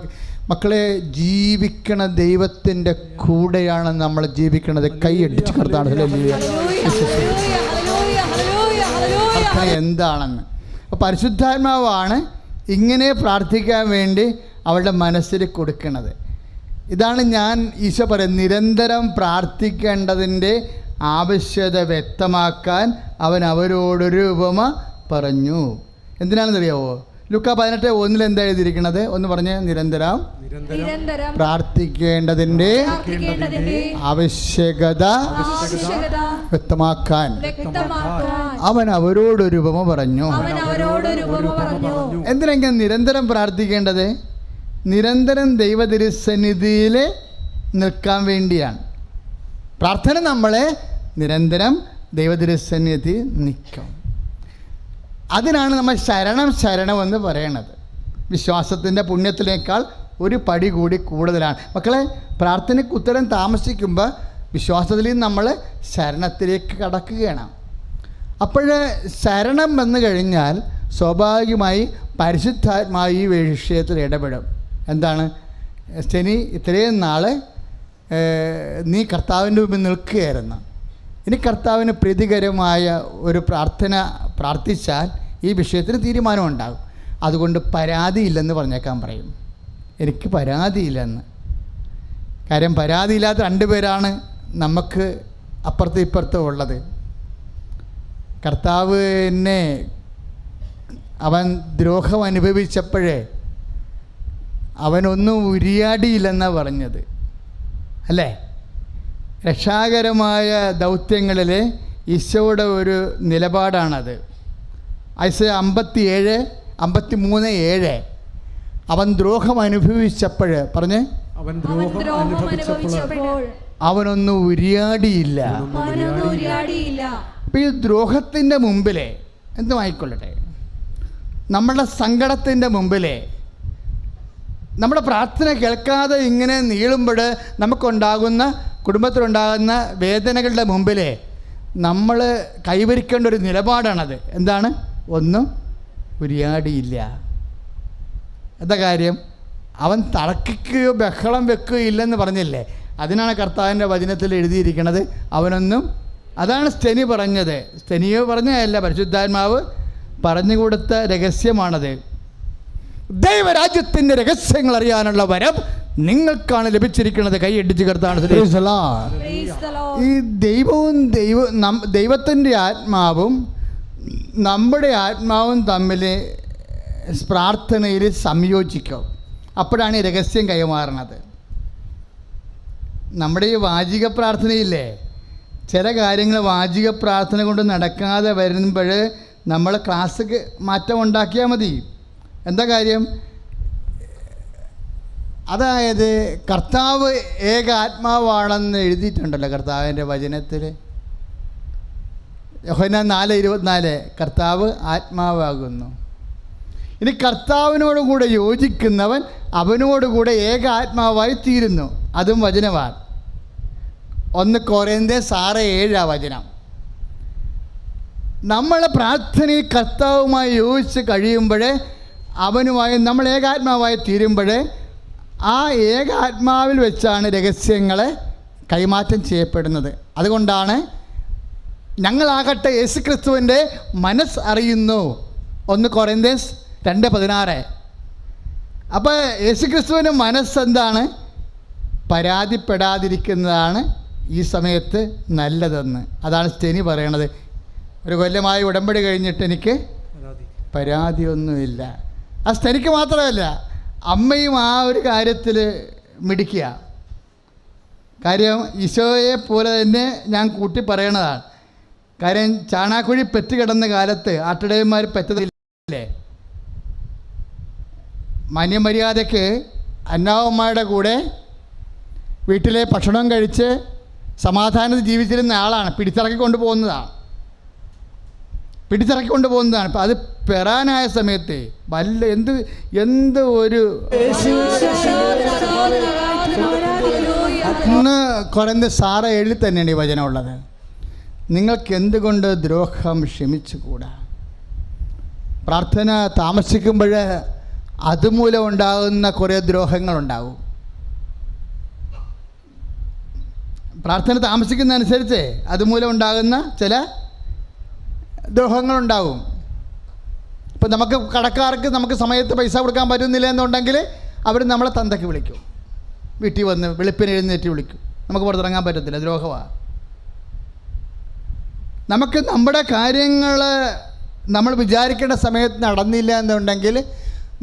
മക്കളെ, ജീവിക്കണ ദൈവത്തിൻ്റെ കൂടെയാണ് നമ്മൾ ജീവിക്കണത്. കൈയടിച്ച് കർത്താവ് എന്താണെന്ന്. അപ്പോൾ പരിശുദ്ധാത്മാവാണ് ഇങ്ങനെ പ്രാർത്ഥിക്കാൻ വേണ്ടി അവളുടെ മനസ്സിൽ കൊടുക്കുന്നത്. ഇതാണ് ഞാൻ ഈശോ പറയുന്നത്, നിരന്തരം പ്രാർത്ഥിക്കേണ്ടതിൻ്റെ ആവശ്യകത വ്യക്തമാക്കാൻ അവൻ അവരോടൊരു ഉപമ പറഞ്ഞു. എന്തിനാണെന്നറിയാവോ? ലൂക്കാ 18:1 എന്താ എഴുതിയിരിക്കുന്നത്? ഒന്ന് പറഞ്ഞ്. നിരന്തരം പ്രാർത്ഥിക്കേണ്ടതിൻ്റെ ആവശ്യകത വ്യക്തമാക്കാൻ അവൻ അവരോടൊരു ഉപമ പറഞ്ഞു. എന്തിനാ നിരന്തരം പ്രാർത്ഥിക്കേണ്ടത്? നിരന്തരം ദൈവതിരുസന്നിധിയിൽ നിൽക്കാൻ വേണ്ടിയാണ്. പ്രാർത്ഥന നമ്മളെ നിരന്തരം ദൈവതിരുസന്നിധി നിൽക്കും. അതിനാണ് നമ്മൾ ശരണം എന്ന് പറയണത്. വിശ്വാസത്തിൻ്റെ പുണ്യത്തിനേക്കാൾ ഒരു പടി കൂടി കൂടുതലാണ്. മക്കളെ, പ്രാർത്ഥനയ്ക്ക് ഉത്തരം താമസിക്കുമ്പോൾ വിശ്വാസത്തിൽ നമ്മൾ ശരണത്തിലേക്ക് കടക്കുകയാണ്. അപ്പോൾ ശരണം വന്നു കഴിഞ്ഞാൽ സ്വാഭാവികമായി പരിശുദ്ധാത്മാവ് ഈ വിഷയത്തിൽ ഇടപെടും. എന്താണ്? ശനി ഇത്രയും നാൾ നീ കർത്താവിൻ്റെ മുമ്പിൽ നിൽക്കുകയായിരുന്നു. ഇനി കർത്താവിന് പ്രീതികരമായ ഒരു പ്രാർത്ഥിച്ചാൽ ഈ വിഷയത്തിന് തീരുമാനമുണ്ടാകും. അതുകൊണ്ട് പരാതിയില്ലെന്ന് പറഞ്ഞേക്കാൻ പറയും. എനിക്ക് പരാതിയില്ലെന്ന്. കാര്യം പരാതിയില്ലാത്ത 2 പേരാണ് നമുക്ക് അപ്പുറത്തും ഇപ്പുറത്തും ഉള്ളത്. കർത്താവിനെ അവൻ ദ്രോഹം അനുഭവിച്ചപ്പോഴേ അവനൊന്നും ഉരിയാടിയില്ലെന്നാണ് പറഞ്ഞത്, അല്ലേ? രക്ഷാകരമായ ദൗത്യങ്ങളിൽ ഈശോയുടെ ഒരു നിലപാടാണത്. ഐസയ 53:7 അവൻ ദ്രോഹം അനുഭവിച്ചപ്പോൾ പറഞ്ഞ് അവനൊന്നും ഉരിയാടിയില്ല. അപ്പം ഈ ദ്രോഹത്തിൻ്റെ മുമ്പിലെ എന്തുമായിക്കൊള്ളട്ടെ, നമ്മുടെ സങ്കടത്തിൻ്റെ മുമ്പിലെ, നമ്മുടെ പ്രാർത്ഥന കേൾക്കാതെ ഇങ്ങനെ നീളുമ്പോൾ നമുക്കുണ്ടാകുന്ന കുടുംബത്തിലുണ്ടാകുന്ന വേദനകളുടെ മുമ്പിൽ നമ്മൾ കൈവരിക്കേണ്ട ഒരു നിലപാടാണത്. എന്താണ്? ഒന്നും ഉരിയാടിയില്ല. എന്താ കാര്യം? അവൻ തർക്കിക്കുകയോ ബഹളം വെക്കുകയോ ഇല്ലെന്ന് പറഞ്ഞില്ലേ? അതിനാണ് കർത്താവിൻ്റെ വചനത്തിൽ എഴുതിയിരിക്കുന്നത്. അവനൊന്നും, അതാണ് സ്റ്റെനി പറഞ്ഞത്. സ്റ്റെനിയോ പറഞ്ഞതല്ല, പരിശുദ്ധാത്മാവ് പറഞ്ഞുകൊടുത്ത രഹസ്യമാണത്. ദൈവരാജ്യത്തിൻ്റെ രഹസ്യങ്ങൾ അറിയാനുള്ള വരം നിങ്ങൾക്കാണ് ലഭിച്ചിരിക്കുന്നത്. കൈയടിച്ച് കർത്താവ്. ഈ ദൈവത്തിൻ്റെ ആത്മാവും നമ്മുടെ ആത്മാവും തമ്മിൽ പ്രാർത്ഥനയിൽ സംയോജിക്കും. അപ്പോഴാണ് ഈ രഹസ്യം കൈമാറുന്നത്. നമ്മുടെ ഈ വാചിക പ്രാർത്ഥനയില്ലേ, ചില കാര്യങ്ങൾ വാചിക പ്രാർത്ഥന കൊണ്ട് നടക്കാതെ വരുമ്പോൾ നമ്മൾ ക്ലാസ്സിക്ക് മാറ്റം ഉണ്ടാക്കിയാൽ മതി. എന്താ കാര്യം? അതായത് കർത്താവ് ഏക ആത്മാവാണെന്ന് എഴുതിയിട്ടുണ്ടല്ലോ കർത്താവിൻ്റെ വചനത്തിൽ. യോഹന്നാൻ 4:24 കർത്താവ് ആത്മാവാകുന്നു. ഇനി കർത്താവിനോടുകൂടെ യോജിക്കുന്നവൻ അവനോടുകൂടെ ഏക ആത്മാവായി തീരുന്നു. അതും വചനമാണ്. 1 കൊരിന്ത്യർ 6:7 വചനം. നമ്മൾ പ്രാർത്ഥനയിൽ കർത്താവുമായി യോജിച്ച് കഴിയുമ്പോൾ അവനുമായി നമ്മൾ ഏകാത്മാവായി തീരുമ്പോൾ ആ ഏകാത്മാവിൽ വെച്ചാണ് രഹസ്യങ്ങളെ കൈമാറ്റം ചെയ്യപ്പെടുന്നത്. അതുകൊണ്ടാണ് ഞങ്ങളാകട്ടെ യേശുക്രിസ്തുവിൻ്റെ മനസ്സ് അറിയുന്നു. 1 കൊരിന്ത്യർ 2:16. അപ്പോൾ യേശുക്രിസ്തുവിൻ്റെ മനസ്സെന്താണ്? പരാതിപ്പെടാതിരിക്കുന്നതാണ് ഈ സമയത്ത് നല്ലതെന്ന്. അതാണ് സ്റ്റെനി പറയണത്. ഒരു കൊല്ലമായി ഉടമ്പടി കഴിഞ്ഞിട്ട് എനിക്ക് പരാതിയൊന്നുമില്ല. ആ സ്റ്റെനിക്ക് മാത്രമല്ല, അമ്മയും ആ ഒരു കാര്യത്തിൽ മിടിക്കുക. കാര്യം ഈശോയെ പോലെ തന്നെ ഞാൻ കൂട്ടി പറയണതാണ്. കാര്യം ചാണാക്കുഴി പെറ്റുകിടന്ന കാലത്ത് ആട്ടിടയന്മാർ പെറ്റതില്ലേ? മാന്യമര്യാദയ്ക്ക് അന്നാവമ്മയുടെ കൂടെ വീട്ടിലെ ഭക്ഷണം കഴിച്ച് സമാധാനത്തിൽ ജീവിച്ചിരുന്ന ആളാണ്. പിടിച്ചിറക്കി കൊണ്ടുപോകുന്നതാണ്. അപ്പം അത് പെറാനായ സമയത്ത് എന്ത് ഒരു 1 കൊരിന്ത്യർ 6:7 തന്നെയാണ് ഈ വചനമുള്ളത്. നിങ്ങൾക്ക് എന്തുകൊണ്ട് ദ്രോഹം ക്ഷമിച്ചുകൂടാ? പ്രാർത്ഥന താമസിക്കുമ്പോൾ അതുമൂലം ഉണ്ടാകുന്ന കുറേ ദ്രോഹങ്ങളുണ്ടാകും. പ്രാർത്ഥന താമസിക്കുന്നതനുസരിച്ച് അതുമൂലം ഉണ്ടാകുന്ന ചില ദ്രോഹങ്ങളുണ്ടാകും. ഇപ്പം നമുക്ക് കടക്കാർക്ക് നമുക്ക് സമയത്ത് പൈസ കൊടുക്കാൻ പറ്റുന്നില്ല എന്നുണ്ടെങ്കിൽ അവർ നമ്മളെ തന്തയ്ക്ക് വിളിക്കും. വീട്ടിൽ വന്ന് വെളുപ്പിന് എഴുന്നേറ്റ് വിളിക്കും. നമുക്ക് പുറത്തിറങ്ങാൻ പറ്റത്തില്ല, ദ്രോഹമാണ്. നമുക്ക് നമ്മുടെ കാര്യങ്ങൾ നമ്മൾ വിചാരിക്കേണ്ട സമയത്ത് നടന്നില്ല എന്നുണ്ടെങ്കിൽ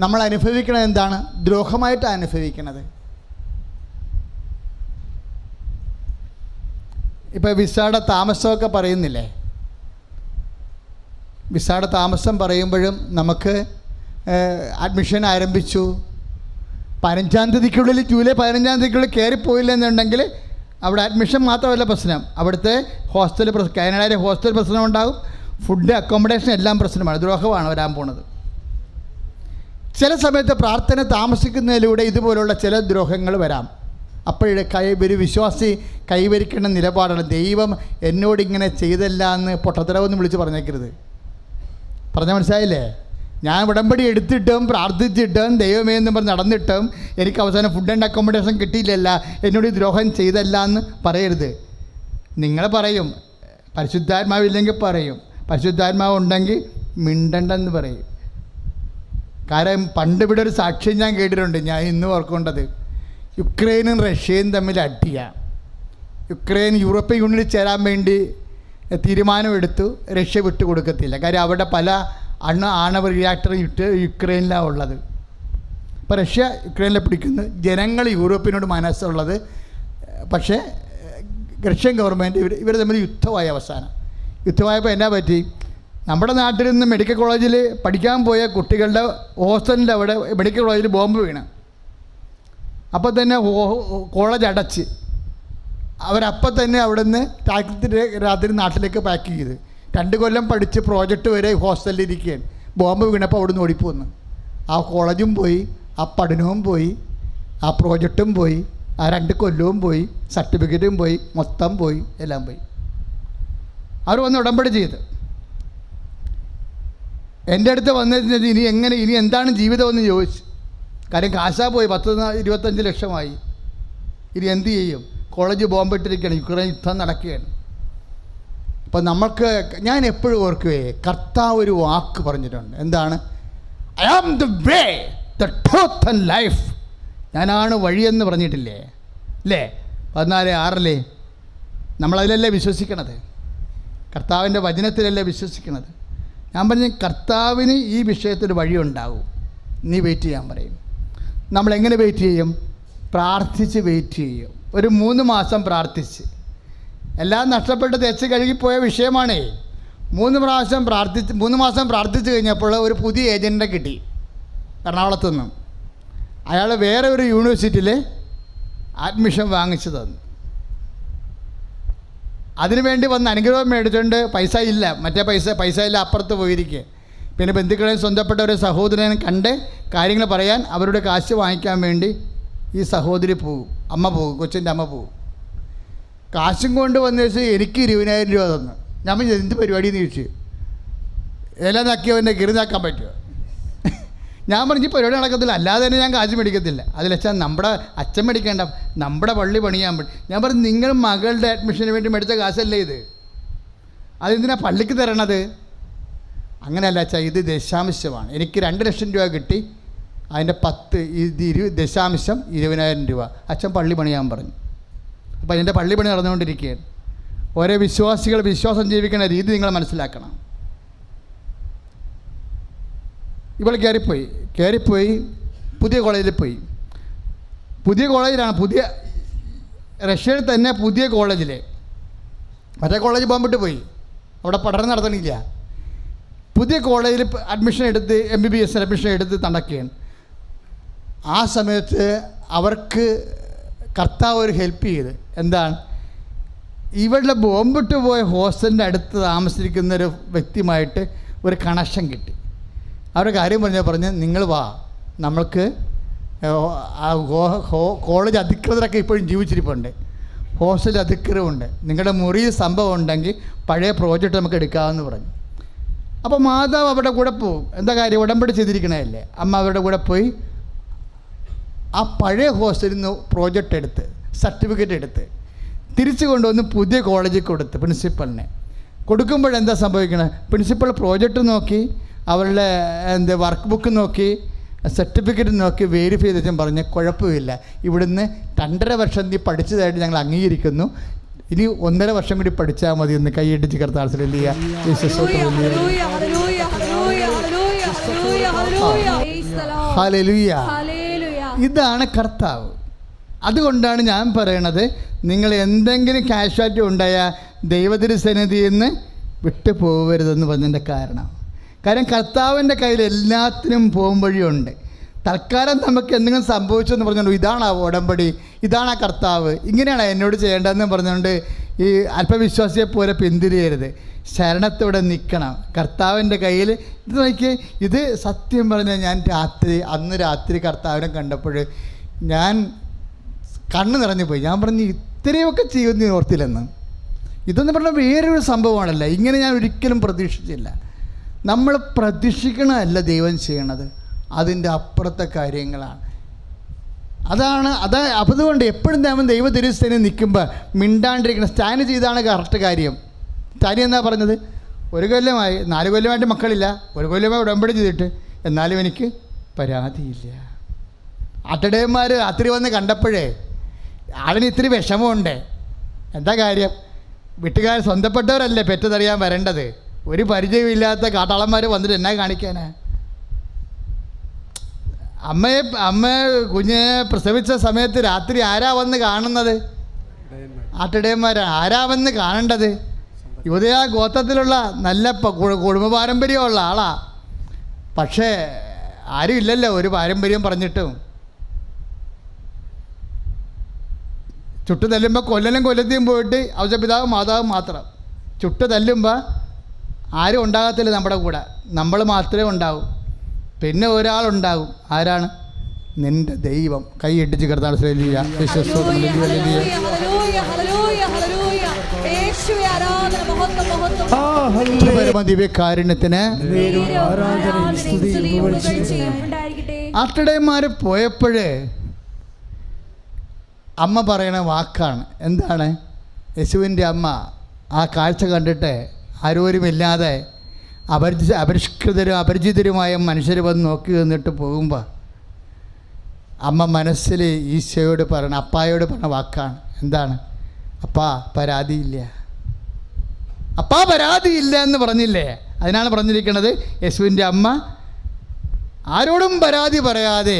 നമ്മൾ അനുഭവിക്കണത് എന്താണ്? ദ്രോഹമായിട്ടാണ് അനുഭവിക്കണത്. ഇപ്പോൾ വിസയുടെ താമസമൊക്കെ പറയുന്നില്ലേ? വിസയുടെ താമസം പറയുമ്പോഴും നമുക്ക് അഡ്മിഷൻ ആരംഭിച്ചു, 15-ാം തീയതിക്കുള്ളിൽ ജൂലൈ 15-ാം തീയതിക്കുള്ളിൽ കയറിപ്പോയില്ല എന്നുണ്ടെങ്കിൽ അവിടെ അഡ്മിഷൻ മാത്രമല്ല പ്രശ്നം, അവിടുത്തെ ഹോസ്റ്റൽ കാനഡയിലെ ഹോസ്റ്റൽ പ്രശ്നം ഉണ്ടാകും, ഫുഡ് അക്കോമഡേഷൻ എല്ലാം പ്രശ്നമാണ്. ദ്രോഹമാണ് വരാൻ പോണത്. ചില സമയത്ത് പ്രാർത്ഥന താമസിക്കുന്നതിലൂടെ ഇതുപോലുള്ള ചില ദ്രോഹങ്ങൾ വരാം. അപ്പോഴേ ഒരു വിശ്വാസി കൈവരിക്കേണ്ട നിലപാടാണ്, ദൈവം എന്നോടിങ്ങനെ ചെയ്തല്ല എന്ന് പൊട്ടത്തരവൊന്നും വിളിച്ച് പറഞ്ഞേക്കരുത്. പറഞ്ഞാൽ മനസ്സിലായില്ലേ? ഞാൻ ഉടമ്പടി എടുത്തിട്ടും പ്രാർത്ഥിച്ചിട്ടും ദൈവമേ എന്ന് പറഞ്ഞ് നടന്നിട്ടും എനിക്ക് അവസാനം ഫുഡ് ആൻഡ് അക്കോമഡേഷൻ കിട്ടിയില്ലല്ല, എന്നോട് ദ്രോഹം ചെയ്തല്ല എന്ന് പറയരുത്. നിങ്ങൾ പറയും, പരിശുദ്ധാത്മാവില്ലെങ്കിൽ പറയും, പരിശുദ്ധാത്മാവ് ഉണ്ടെങ്കിൽ മിണ്ടണ്ടെന്ന് പറയും. കാരണം പണ്ട് ഇവിടെ ഒരു സാക്ഷ്യം ഞാൻ കേട്ടിട്ടുണ്ട്, ഞാൻ ഇന്ന് ഓർക്കേണ്ടത്. യുക്രൈനും റഷ്യയും തമ്മിൽ അടിയാണ്. യുക്രൈൻ യൂറോപ്യൻ യൂണിയനിൽ ചേരാൻ വേണ്ടി തീരുമാനമെടുത്തു, റഷ്യ വിട്ടുകൊടുക്കത്തില്ല. കാര്യം അവിടെ പല ആണവ റിയാക്ടർ യുക്രൈനിലാണ് ഉള്ളത്. അപ്പോൾ റഷ്യ യുക്രൈനിലെ പിടിക്കുന്നു, ജനങ്ങൾ യൂറോപ്പിനോട് മനസ്സുള്ളത്. പക്ഷേ റഷ്യൻ ഗവൺമെൻറ് ഇവർ തമ്മിൽ യുദ്ധമായ അവസാനം. യുദ്ധമായപ്പോൾ എന്നാ പറ്റി? നമ്മുടെ നാട്ടിൽ നിന്ന് മെഡിക്കൽ കോളേജിൽ പഠിക്കാൻ പോയ കുട്ടികളുടെ ഹോസ്റ്റലിൻ്റെ അവിടെ മെഡിക്കൽ കോളേജിൽ ബോംബ് വീണ്. അപ്പോൾ തന്നെ കോളേജ് അടച്ച് അവരപ്പം തന്നെ അവിടെ നിന്ന് രാത്രി നാട്ടിലേക്ക് പാക്ക് ചെയ്ത് 2 കൊല്ലം പഠിച്ച് പ്രോജക്റ്റ് വരെ ഹോസ്റ്റലിൽ ഇരിക്കുകയാണ്. ബോംബ് വീണപ്പോൾ അവിടെ നിന്ന് ഓടിപ്പോന്ന്. ആ കോളേജും പോയി, ആ പഠനവും പോയി, ആ പ്രോജക്റ്റും പോയി, ആ 2 കൊല്ലവും പോയി, സർട്ടിഫിക്കറ്റും പോയി, മൊത്തം പോയി, എല്ലാം പോയി. അവർ വന്ന് ഉടമ്പടി ചെയ്ത് എൻ്റെ അടുത്ത് വന്നിരുന്നത് ഇനി എന്താണ് ജീവിതമെന്ന് ചോദിച്ചു. കാര്യം കാശാ പോയി, 10-25 ലക്ഷമായി. ഇനി എന്ത് ചെയ്യും? കോളേജ് ബോംബിട്ടിരിക്കുകയാണ്, യുക്രൈൻ യുദ്ധം നടക്കുകയാണ്. അപ്പം ഞാൻ എപ്പോഴും ഓർക്കുകയെ, കർത്താവ് ഒരു വാക്ക് പറഞ്ഞിട്ടുണ്ട്. എന്താണ്? I am the way, the truth and life. ഞാനാണ് വഴിയെന്ന് പറഞ്ഞിട്ടില്ലേ? അല്ലേ? 14:6 നമ്മളതിലല്ലേ വിശ്വസിക്കണത്? കർത്താവിൻ്റെ വചനത്തിലല്ലേ വിശ്വസിക്കണത്? ഞാൻ പറഞ്ഞ കർത്താവിന് ഈ വിഷയത്തിൽ വഴിയുണ്ടാവും. നീ വെയിറ്റ് ചെയ്യാൻ പറയും. നമ്മളെങ്ങനെ വെയിറ്റ് ചെയ്യും? പ്രാർത്ഥിച്ച് വെയിറ്റ് ചെയ്യും. ഒരു 3 മാസം പ്രാർത്ഥിച്ച്. എല്ലാം നഷ്ടപ്പെട്ട് തെച്ച് കഴുകിപ്പോയ വിഷയമാണേ. 3 മാസം പ്രാർത്ഥിച്ച് കഴിഞ്ഞപ്പോൾ ഒരു പുതിയ ഏജൻറ്റിനെ കിട്ടി എറണാകുളത്തു നിന്നും. അയാൾ വേറെ ഒരു യൂണിവേഴ്സിറ്റിയിൽ അഡ്മിഷൻ വാങ്ങിച്ചു തന്നു. അതിനുവേണ്ടി വന്ന് അനുഗ്രഹം മേടിച്ചുകൊണ്ട് പൈസ ഇല്ല, പൈസ ഇല്ല, അപ്പുറത്ത് പോയിരിക്കുക. പിന്നെ ബന്ധുക്കളെയും സ്വന്തപ്പെട്ട ഒരു സഹോദരനെ കണ്ട് കാര്യങ്ങൾ പറയാൻ അവരുടെ കാശ് വാങ്ങിക്കാൻ വേണ്ടി ഈ സഹോദരി പോകും, കൊച്ചിൻ്റെ അമ്മ പോകും. കാശും കൊണ്ട് വന്ന് വെച്ച് എനിക്ക് 20,000 രൂപ തന്നു. ഞാൻ എന്ത് പരിപാടിയെന്ന് ചോദിച്ചു. ഇല നക്കിയവൻ്റെ കിറുതാക്കാൻ പറ്റുമോ? ഞാൻ പറഞ്ഞു പരിപാടി നടക്കത്തില്ല, അല്ലാതെ തന്നെ ഞാൻ കാശ് മേടിക്കത്തില്ല. അതിലച്ഛാ നമ്മുടെ അച്ഛൻ മേടിക്കേണ്ട, നമ്മുടെ പള്ളി പണിയാൻ പറ്റും. ഞാൻ പറഞ്ഞു നിങ്ങൾ മകളുടെ അഡ്മിഷന് വേണ്ടി മേടിച്ച കാശല്ലേ ഇത്, അതെന്തിനാ പള്ളിക്ക് തരണത്? അങ്ങനെയല്ല അച്ഛാ, ഇത് ദശാംശമാണ്. എനിക്ക് 2 ലക്ഷം രൂപ കിട്ടി, അതിൻ്റെ 10,20,000 രൂപ അച്ഛൻ പള്ളി പണിയാൻ പറഞ്ഞു. അപ്പോൾ അതിൻ്റെ പള്ളി പണി നടന്നുകൊണ്ടിരിക്കുകയാണ്. ഓരോ വിശ്വാസികൾ വിശ്വാസം ജീവിക്കുന്ന രീതി നിങ്ങൾ മനസ്സിലാക്കണം. ഇവൾ കയറിപ്പോയി പുതിയ കോളേജിൽ പോയി. പുതിയ കോളേജിലാണ്, റഷ്യയിൽ തന്നെ പുതിയ കോളേജിൽ. മറ്റേ കോളേജ് ബോംബിട്ട് പോയി, അവിടെ പഠനം നടത്തണില്ല. പുതിയ കോളേജിൽ അഡ്മിഷൻ എടുത്ത് MBBS അഡ്മിഷൻ എടുത്ത് നടക്കുകയാണ്. ആ സമയത്ത് അവർക്ക് കർത്താവ് ഒരു ഹെൽപ്പ് ചെയ്ത്. എന്താണ്? ഇവളുടെ ബോംബിട്ട് പോയ ഹോസ്റ്റലിൻ്റെ അടുത്ത് താമസിക്കുന്ന ഒരു വ്യക്തിയുമായിട്ട് ഒരു കണക്ഷൻ കിട്ടി. അവരുടെ കാര്യം പറഞ്ഞ് നിങ്ങൾ വാ, നമ്മൾക്ക് കോളേജ് അധികൃതരൊക്കെ ഇപ്പോഴും ജീവിച്ചിരിപ്പുണ്ട്, ഹോസ്റ്റൽ അധികൃതരുണ്ട്, നിങ്ങളുടെ മുറിയിൽ സംഭവം ഉണ്ടെങ്കിൽ പഴയ പ്രോജക്റ്റ് നമുക്ക് എടുക്കാമെന്ന് പറഞ്ഞു. അപ്പോൾ മാതാവ് അവരുടെ കൂടെ പോകും. എന്താ കാര്യം? ഉടമ്പടി ചെയ്തിരിക്കണതല്ലേ. അമ്മ അവരുടെ കൂടെ പോയി ആ പഴയ ഹോസ്റ്റലിൽ നിന്ന് പ്രോജക്റ്റ് എടുത്ത് സർട്ടിഫിക്കറ്റ് എടുത്ത് തിരിച്ചു കൊണ്ടുവന്ന് പുതിയ കോളേജിൽ കൊടുത്ത് പ്രിൻസിപ്പളിനെ കൊടുക്കുമ്പോഴെന്താ സംഭവിക്കണത്? പ്രിൻസിപ്പൾ പ്രോജക്റ്റ് നോക്കി, അവരുടെ വർക്ക് ബുക്ക് നോക്കി, സർട്ടിഫിക്കറ്റ് നോക്കി വെരിഫൈ ചെയ്തിട്ടും പറഞ്ഞ് കുഴപ്പമില്ല, ഇവിടുന്ന് 2.5 വർഷം നീ പഠിച്ചതായിട്ട് ഞങ്ങൾ അംഗീകരിക്കുന്നു, ഇനി 1.5 വർഷം കൂടി പഠിച്ചാൽ മതി എന്ന് കൈയിടിച്ച് കർത്താവ്. ഇതാണ് കർത്താവ്. അതുകൊണ്ടാണ് ഞാൻ പറയണത്, നിങ്ങൾ എന്തെങ്കിലും കാഷ്വാലിറ്റി ഉണ്ടായാൽ ദൈവതിരുസന്നിധിയിൽ നിന്ന് വിട്ടു പോകരുതെന്ന് പറഞ്ഞതിൻ്റെ കാരണം കർത്താവിൻ്റെ കയ്യിൽ എല്ലാത്തിനും പോകും വഴിയുണ്ട്. തൽക്കാലം നമുക്ക് എന്തെങ്കിലും സംഭവിച്ചെന്ന് പറഞ്ഞുകൊണ്ട് ഇതാണ് ആ ഉടമ്പടി, ഇതാണ് ആ കർത്താവ്, ഇങ്ങനെയാണ് എന്നോട് ചെയ്യേണ്ടതെന്ന് പറഞ്ഞുകൊണ്ട് ഈ അല്പവിശ്വാസിയെ പോലെ പിന്തിരിയരുത്. ശരണത്തോടെ നിൽക്കണം കർത്താവിൻ്റെ കയ്യിൽ. ഇത് നോക്കി, ഇത് സത്യം പറഞ്ഞാൽ ഞാൻ അന്ന് രാത്രി കർത്താവിനെ കണ്ടപ്പോൾ ഞാൻ കണ്ണ് നിറഞ്ഞു പോയി. ഞാൻ പറഞ്ഞു ഇത്രയൊക്കെ ചെയ്യുമെന്ന് ഓർത്തില്ലെന്ന്. ഇതെന്ന് പറഞ്ഞാൽ വേറൊരു സംഭവമാണല്ലോ. ഇങ്ങനെ ഞാൻ ഒരിക്കലും പ്രതീക്ഷിച്ചില്ല. നമ്മൾ പ്രതീക്ഷിക്കണമല്ല ദൈവം ചെയ്യണത്, അതിൻ്റെ അപ്പുറത്തെ കാര്യങ്ങളാണ്. അതുകൊണ്ട് എപ്പോഴും ദൈവ തിരുസ്ഥനെ നിൽക്കുമ്പോൾ മിണ്ടാണ്ടിരിക്കണം. സ്റ്റാൻഡ് ചെയ്താണ് കറക്റ്റ് കാര്യം. സ്റ്റാൻഡ് എന്നാ പറഞ്ഞത്? 1 കൊല്ലമായി, 4 കൊല്ലമായിട്ട് മക്കളില്ല, 1 കൊല്ലമായി ഉടമ്പടി ചെയ്തിട്ട്, എന്നാലും എനിക്ക് പരാതിയില്ല. അട്ടടയന്മാർ രാത്രി വന്ന് കണ്ടപ്പോഴേ ആളിന് ഇത്തിരി വിഷമമുണ്ട്. എന്താ കാര്യം? വീട്ടുകാർ സ്വന്തപ്പെട്ടവരല്ലേ പെറ്റതറിയാൻ വരേണ്ടത്. ഒരു പരിചയമില്ലാത്ത കാട്ടാളന്മാർ വന്നിട്ട് എന്നാ കാണിക്കാനാ? അമ്മ കുഞ്ഞിനെ പ്രസവിച്ച സമയത്ത് രാത്രി ആരാ വന്ന് കാണുന്നത്? ആട്ടിടയന്മാരാണ്. ആരാ വന്ന് കാണേണ്ടത്? യൂദയ ഗോത്രത്തിലുള്ള നല്ല കുടുംബ പാരമ്പര്യമുള്ള ആളാ. പക്ഷേ ആരും ഇല്ലല്ലോ ഒരു പാരമ്പര്യം പറഞ്ഞിട്ടും. ചുട്ടു തല്ലുമ്പോൾ കൊല്ലത്തെയും പോയിട്ട് ഔഷപിതാവ് മാതാവ് മാത്രം. ചുട്ടു തല്ലുമ്പോൾ ആരും ഉണ്ടാകത്തില്ല നമ്മുടെ കൂടെ, നമ്മൾ മാത്രമേ ഉണ്ടാവൂ. പിന്നെ ഒരാളുണ്ടാകും. ആരാണ്? നിന്റെ ദൈവം. കൈയിട്ടിച്ച് കിടന്നാണ് ദിവ്യകാരുണ്യത്തിന്. ആട്ടിടയന്മാർ പോയപ്പോഴേ അമ്മ പറയണ വാക്കാണ്. എന്താണ്? യേശുവിൻ്റെ അമ്മ ആ കാഴ്ച കണ്ടിട്ട് ആരോരുമില്ലാതെ അപരിഷ്കൃതരും അപരിചിതരുമായ മനുഷ്യർ വന്ന് നോക്കി നിന്നിട്ട് പോകുമ്പോൾ അമ്മ മനസ്സിൽ ഈശോയോട് പറയണ, അപ്പായോട് പറഞ്ഞ വാക്കാണ്. എന്താണ്? അപ്പാ പരാതിയില്ല, അപ്പാ പരാതിയില്ല എന്ന് പറഞ്ഞില്ലേ? അതിനാണ് പറഞ്ഞിരിക്കുന്നത് യേശുവിൻ്റെ അമ്മ ആരോടും പരാതി പറയാതെ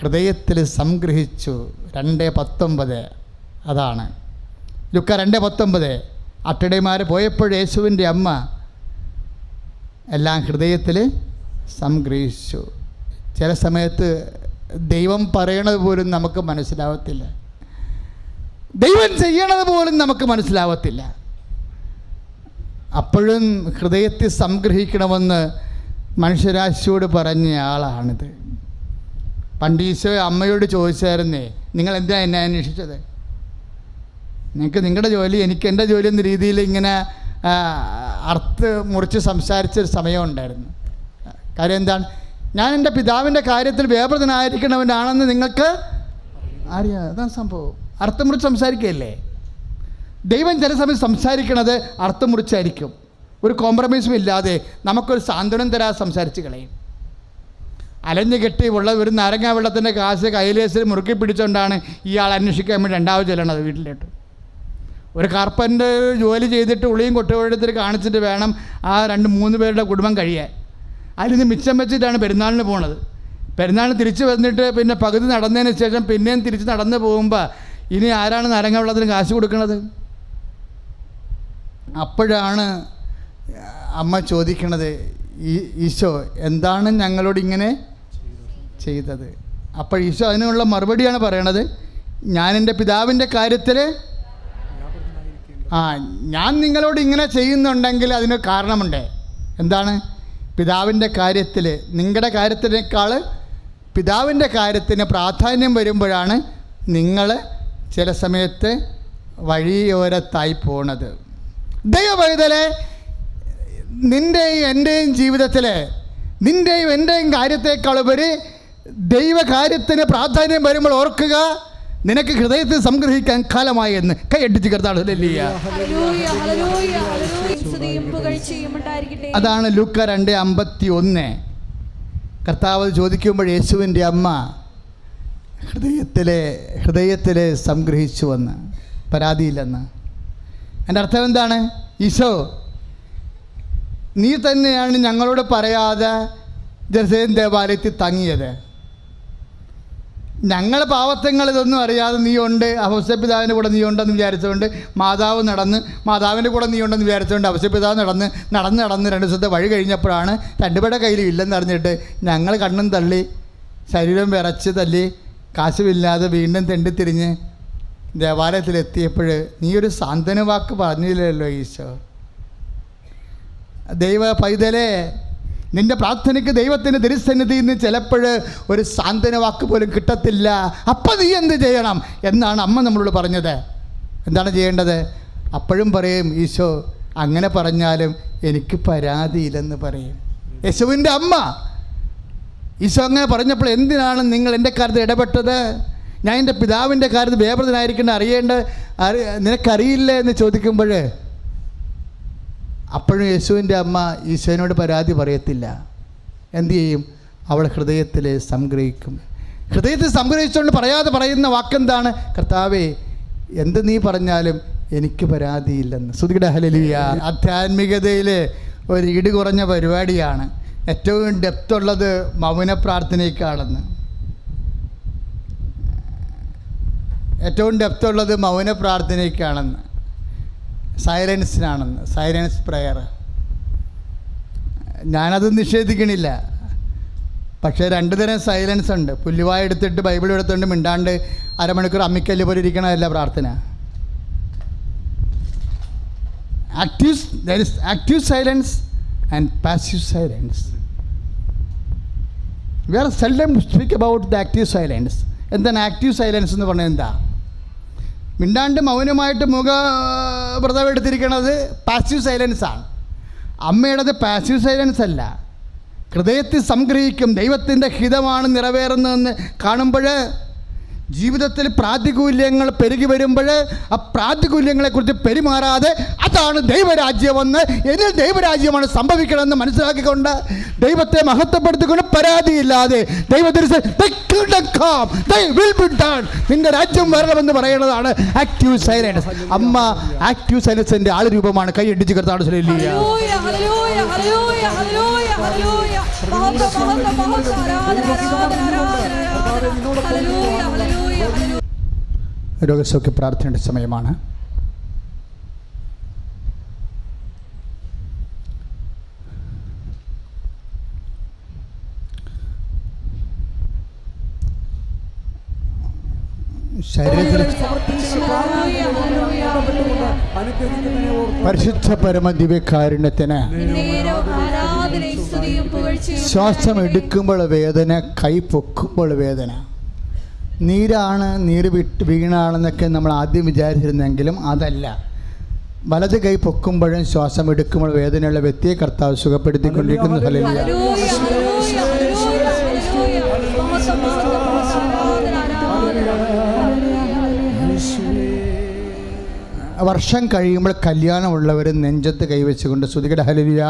ഹൃദയത്തിൽ സംഗ്രഹിച്ചു. 2:19 അതാണ് ലുക്ക 2:19. അട്ടിടയന്മാർ പോയപ്പോൾ യേശുവിൻ്റെ അമ്മ എല്ലാം ഹൃദയത്തിൽ സംഗ്രഹിച്ചു. ചില സമയത്ത് ദൈവം പറയണത് പോലും നമുക്ക് മനസ്സിലാവത്തില്ല, ദൈവം ചെയ്യണത് പോലും നമുക്ക് മനസ്സിലാവത്തില്ല. അപ്പോഴും ഹൃദയത്തിൽ സംഗ്രഹിക്കണമെന്ന് മനുഷ്യരാശിയോട് പറഞ്ഞ ആളാണിത്. പണ്ട് ഈശോ അമ്മയോട് ചോദിച്ചായിരുന്നേ, നിങ്ങൾ എന്താ എന്നെ അന്വേഷിച്ചത്? നിങ്ങൾക്ക് നിങ്ങളുടെ ജോലി, എനിക്ക് എൻ്റെ ജോലി എന്ന രീതിയിൽ ഇങ്ങനെ മുറിച്ച് സംസാരിച്ചൊരു സമയമുണ്ടായിരുന്നു. കാര്യം എന്താണ്? ഞാൻ എൻ്റെ പിതാവിൻ്റെ കാര്യത്തിൽ വ്യാപൃതനായിരിക്കണവനാണെന്ന് നിങ്ങൾക്ക് അറിയാം. അതാണ് സംഭവം. അർത്ഥം മുറിച്ച് സംസാരിക്കുകയല്ലേ. ദൈവം ചില സമയം സംസാരിക്കണത് അർത്ഥം മുറിച്ചായിരിക്കും. ഒരു കോംപ്രമൈസും ഇല്ലാതെ നമുക്കൊരു സാന്ത്വനം തരാതെ സംസാരിച്ച് കളയും. അലഞ്ഞു കെട്ടി ഒരു നാരങ്ങ വെള്ളത്തിൻ്റെ കാശ് കൈലേസിൽ മുറുക്കി പിടിച്ചുകൊണ്ടാണ് ഇയാൾ അന്വേഷിക്കാൻ വേണ്ടി രണ്ടാമത് ചെല്ലണത് വീട്ടിലോട്ട്. ഒരു കാർപ്പൻ്റ് ജോലി ചെയ്തിട്ട് ഉളിയും കൊട്ടുകൊടുത്തിട്ട് കാണിച്ചിട്ട് വേണം ആ 2-3 പേരുടെ കുടുംബം കഴിയാൻ. അതിന് മിച്ചം വെച്ചിട്ടാണ് പെരുന്നാളിന് പോണത്. പെരുന്നാളിന് തിരിച്ച് വന്നിട്ട് പിന്നെ പകുതി നടന്നതിന് ശേഷം പിന്നെയും തിരിച്ച് നടന്നു പോകുമ്പോൾ ഇനി ആരാണ് നാരങ്ങ വെള്ളത്തിന് കാശ് കൊടുക്കുന്നത്? അപ്പോഴാണ് അമ്മ ചോദിക്കണത്, ഈശോ എന്താണ് ഞങ്ങളോട് ഇങ്ങനെ ചെയ്തത്? അപ്പോൾ ഈശോ അതിനുള്ള മറുപടിയാണ് പറയണത്, ഞാൻ എൻ്റെ പിതാവിൻ്റെ കാര്യത്തിൽ ഞാൻ നിങ്ങളോട് ഇങ്ങനെ ചെയ്യുന്നുണ്ടെങ്കിൽ അതിന് കാരണമുണ്ട്. എന്താണ്? പിതാവിൻ്റെ കാര്യത്തിൽ, നിങ്ങളുടെ കാര്യത്തിനേക്കാൾ പിതാവിൻ്റെ കാര്യത്തിന് പ്രാധാന്യം വരുമ്പോഴാണ് നിങ്ങൾ ചില സമയത്ത് വഴിയോരത്തായി പോണത്. ദൈവപൈതലേ, നിൻ്റെയും എൻ്റെയും ജീവിതത്തിൽ നിൻ്റെയും എൻ്റെയും കാര്യത്തെക്കാളുപരി ദൈവകാര്യത്തിന് പ്രാധാന്യം വരുമ്പോൾ ഓർക്കുക, നിനക്ക് ഹൃദയത്തിൽ സംഗ്രഹിക്കാൻ കാലമായി എന്ന് കൈയടിച്ച് കർത്താവ്. അതാണ് ലൂക്ക 2:51. കർത്താവ് ചോദിക്കുമ്പോൾ യേശുവിൻ്റെ അമ്മ ഹൃദയത്തിലെ സംഗ്രഹിച്ചുവെന്ന്, പരാതിയില്ലെന്ന്. എൻ്റെ അർത്ഥം എന്താണ്? ഈശോ, നീ തന്നെയാണ് ഞങ്ങളോട് പറയാതെ ജെറുസലേം ദേവാലയത്തിൽ തങ്ങിയത്. ഞങ്ങൾ പാവത്തങ്ങൾ ഇതൊന്നും അറിയാതെ നീ ഉണ്ട്, ഔസേപ്പിതാവിൻ്റെ കൂടെ നീ ഉണ്ടെന്ന് വിചാരിച്ചുകൊണ്ട് മാതാവിൻ്റെ കൂടെ നീ ഉണ്ടെന്ന് വിചാരിച്ചുകൊണ്ട് ഔസേപ്പിതാവ് നടന്ന് 2 ദിവസത്തെ വഴി കഴിഞ്ഞപ്പോഴാണ് 2 പേരുടെ കയ്യിലും ഇല്ലെന്ന് അറിഞ്ഞിട്ട് ഞങ്ങൾ കണ്ണും തള്ളി ശരീരം വിറച്ച് തല്ലി കാശുമില്ലാതെ വീണ്ടും തെണ്ടിത്തിരിഞ്ഞ് ദേവാലയത്തിലെത്തിയപ്പോൾ നീ ഒരു സാന്ത്വന വാക്ക് പറഞ്ഞില്ലല്ലോ ഈശോ. ദൈവ പൈതലേ, നിൻ്റെ പ്രാർത്ഥനയ്ക്ക് ദൈവത്തിൻ്റെ തിരുസന്നിധിയിൽ നിന്ന് ചിലപ്പോൾ ഒരു സാന്ത്വന വാക്ക് പോലും കിട്ടത്തില്ല. അപ്പം നീ എന്ത് ചെയ്യണം എന്നാണ് അമ്മ നമ്മളോട് പറഞ്ഞത്. എന്താണ് ചെയ്യേണ്ടത്? അപ്പോഴും പറയും ഈശോ, അങ്ങനെ പറഞ്ഞാലും എനിക്ക് പരാതിയില്ലെന്ന് പറയും. യേശുവിൻ്റെ അമ്മ ഈശോ അങ്ങനെ പറഞ്ഞപ്പോൾ എന്തിനാണ് നിങ്ങൾ എൻ്റെ കാര്യത്തിൽ ഇടപെട്ടത്? ഞാൻ എൻ്റെ പിതാവിൻ്റെ കാര്യത്തിൽ വ്യാപൃതനായിരിക്കേണ്ട നിനക്കറിയില്ല എന്ന് ചോദിക്കുമ്പോൾ അപ്പോഴും യേശുവിൻ്റെ അമ്മ ഈശോനോട് പരാതി പറയത്തില്ല. എന്തു ചെയ്യും? അവൾ ഹൃദയത്തിൽ സംഗ്രഹിക്കും. ഹൃദയത്തിൽ സംഗ്രഹിച്ചുകൊണ്ട് പറയാതെ പറയുന്ന വാക്കെന്താണ്? കർത്താവേ, എന്ത് നീ പറഞ്ഞാലും എനിക്ക് പരാതിയില്ലെന്ന്. സ്തുതിക്കട്ടെ, ഹല്ലേലൂയ. ആധ്യാത്മികതയിൽ ഒരു ഈട് കുറഞ്ഞ പരിപാടിയാണ്. ഏറ്റവും ഡെപ്തുള്ളത് മൗന പ്രാർത്ഥനയ്ക്കാണെന്ന്. ഏറ്റവും ഡെപ്തുള്ളത് മൗന പ്രാർത്ഥനയ്ക്കാണെന്ന്, സൈലൻസിനാണെന്ന്, സൈലൻസ് പ്രെയർ. ഞാനത് നിഷേധിക്കണില്ല. പക്ഷേ 2 തരം സൈലൻസ് ഉണ്ട്. പുല്ലുവായ എടുത്തിട്ട് ബൈബിൾ എടുത്തുകൊണ്ട് മിണ്ടാണ്ട് അരമണിക്കൂർ അമ്മിക്കല്ല് പോലെ ഇരിക്കണമല്ല പ്രാർത്ഥന. Active silence and passive silence. We are seldom speak about the active silence. എന്താണ് ആക്റ്റീവ് സൈലൻസ് എന്ന് പറഞ്ഞാൽ എന്താ? മിണ്ടാണ്ട് മൗനമായിട്ട് വ്രതം എടുത്തിരിക്കുന്നത് പാസീവ് സൈലൻസാണ്. അമ്മയുടേത് പാസീവ് സൈലൻസ് അല്ല, ഹൃദയത്തിൽ സംഗ്രഹിക്കും. ദൈവത്തിൻ്റെ ഹിതമാണ് നിറവേറുന്നതെന്ന് കാണുമ്പോൾ, ജീവിതത്തിൽ പ്രാതികൂല്യങ്ങൾ പെരുകി വരുമ്പോൾ ആ പ്രാതികൂല്യങ്ങളെക്കുറിച്ച് പെരുമാറാതെ അതാണ് ദൈവരാജ്യമെന്ന്, എന്നിൽ ദൈവരാജ്യമാണ് സംഭവിക്കണമെന്ന് മനസ്സിലാക്കിക്കൊണ്ട് ദൈവത്തെ മഹത്വപ്പെടുത്തിക്കൊണ്ട് പരാതിയില്ലാതെ നിന്റെ രാജ്യം വരണമെന്ന് പറയുന്നതാണ് ആക്റ്റീവ് സൈലൻസ്. അമ്മ ആക്റ്റീവ് സൈലൻസിന്റെ ആള് രൂപമാണ്. കൈ ഇടിച്ച് കർത്താവ് രോഗസൗഖ്യ പ്രാർത്ഥനയുടെ സമയമാണ്. ശരീരത്തിൽ പരിശുദ്ധ പരമ ദിവ്യകാരുണ്യത്തിന് ശ്വാസം എടുക്കുമ്പോൾ വേദന, കൈ പൊക്കുമ്പോൾ വേദന, നീരാണ്, നീര് വീണാണെന്നൊക്കെ നമ്മൾ ആദ്യം വിചാരിച്ചിരുന്നെങ്കിലും അതല്ല. വലത് കൈ പൊക്കുമ്പോഴും ശ്വാസം എടുക്കുമ്പോൾ വേദനയുള്ള വ്യക്തിയെ കർത്താവ് സുഖപ്പെടുത്തിക്കൊണ്ടിരിക്കുന്നു. ഹല്ലേലൂയ. വർഷം കഴിയുമ്പോൾ കല്യാണമുള്ളവർ നെഞ്ചത്ത് കൈവച്ചുകൊണ്ട് സ്തുതിക്കട്ടെ. ഹല്ലേലൂയ.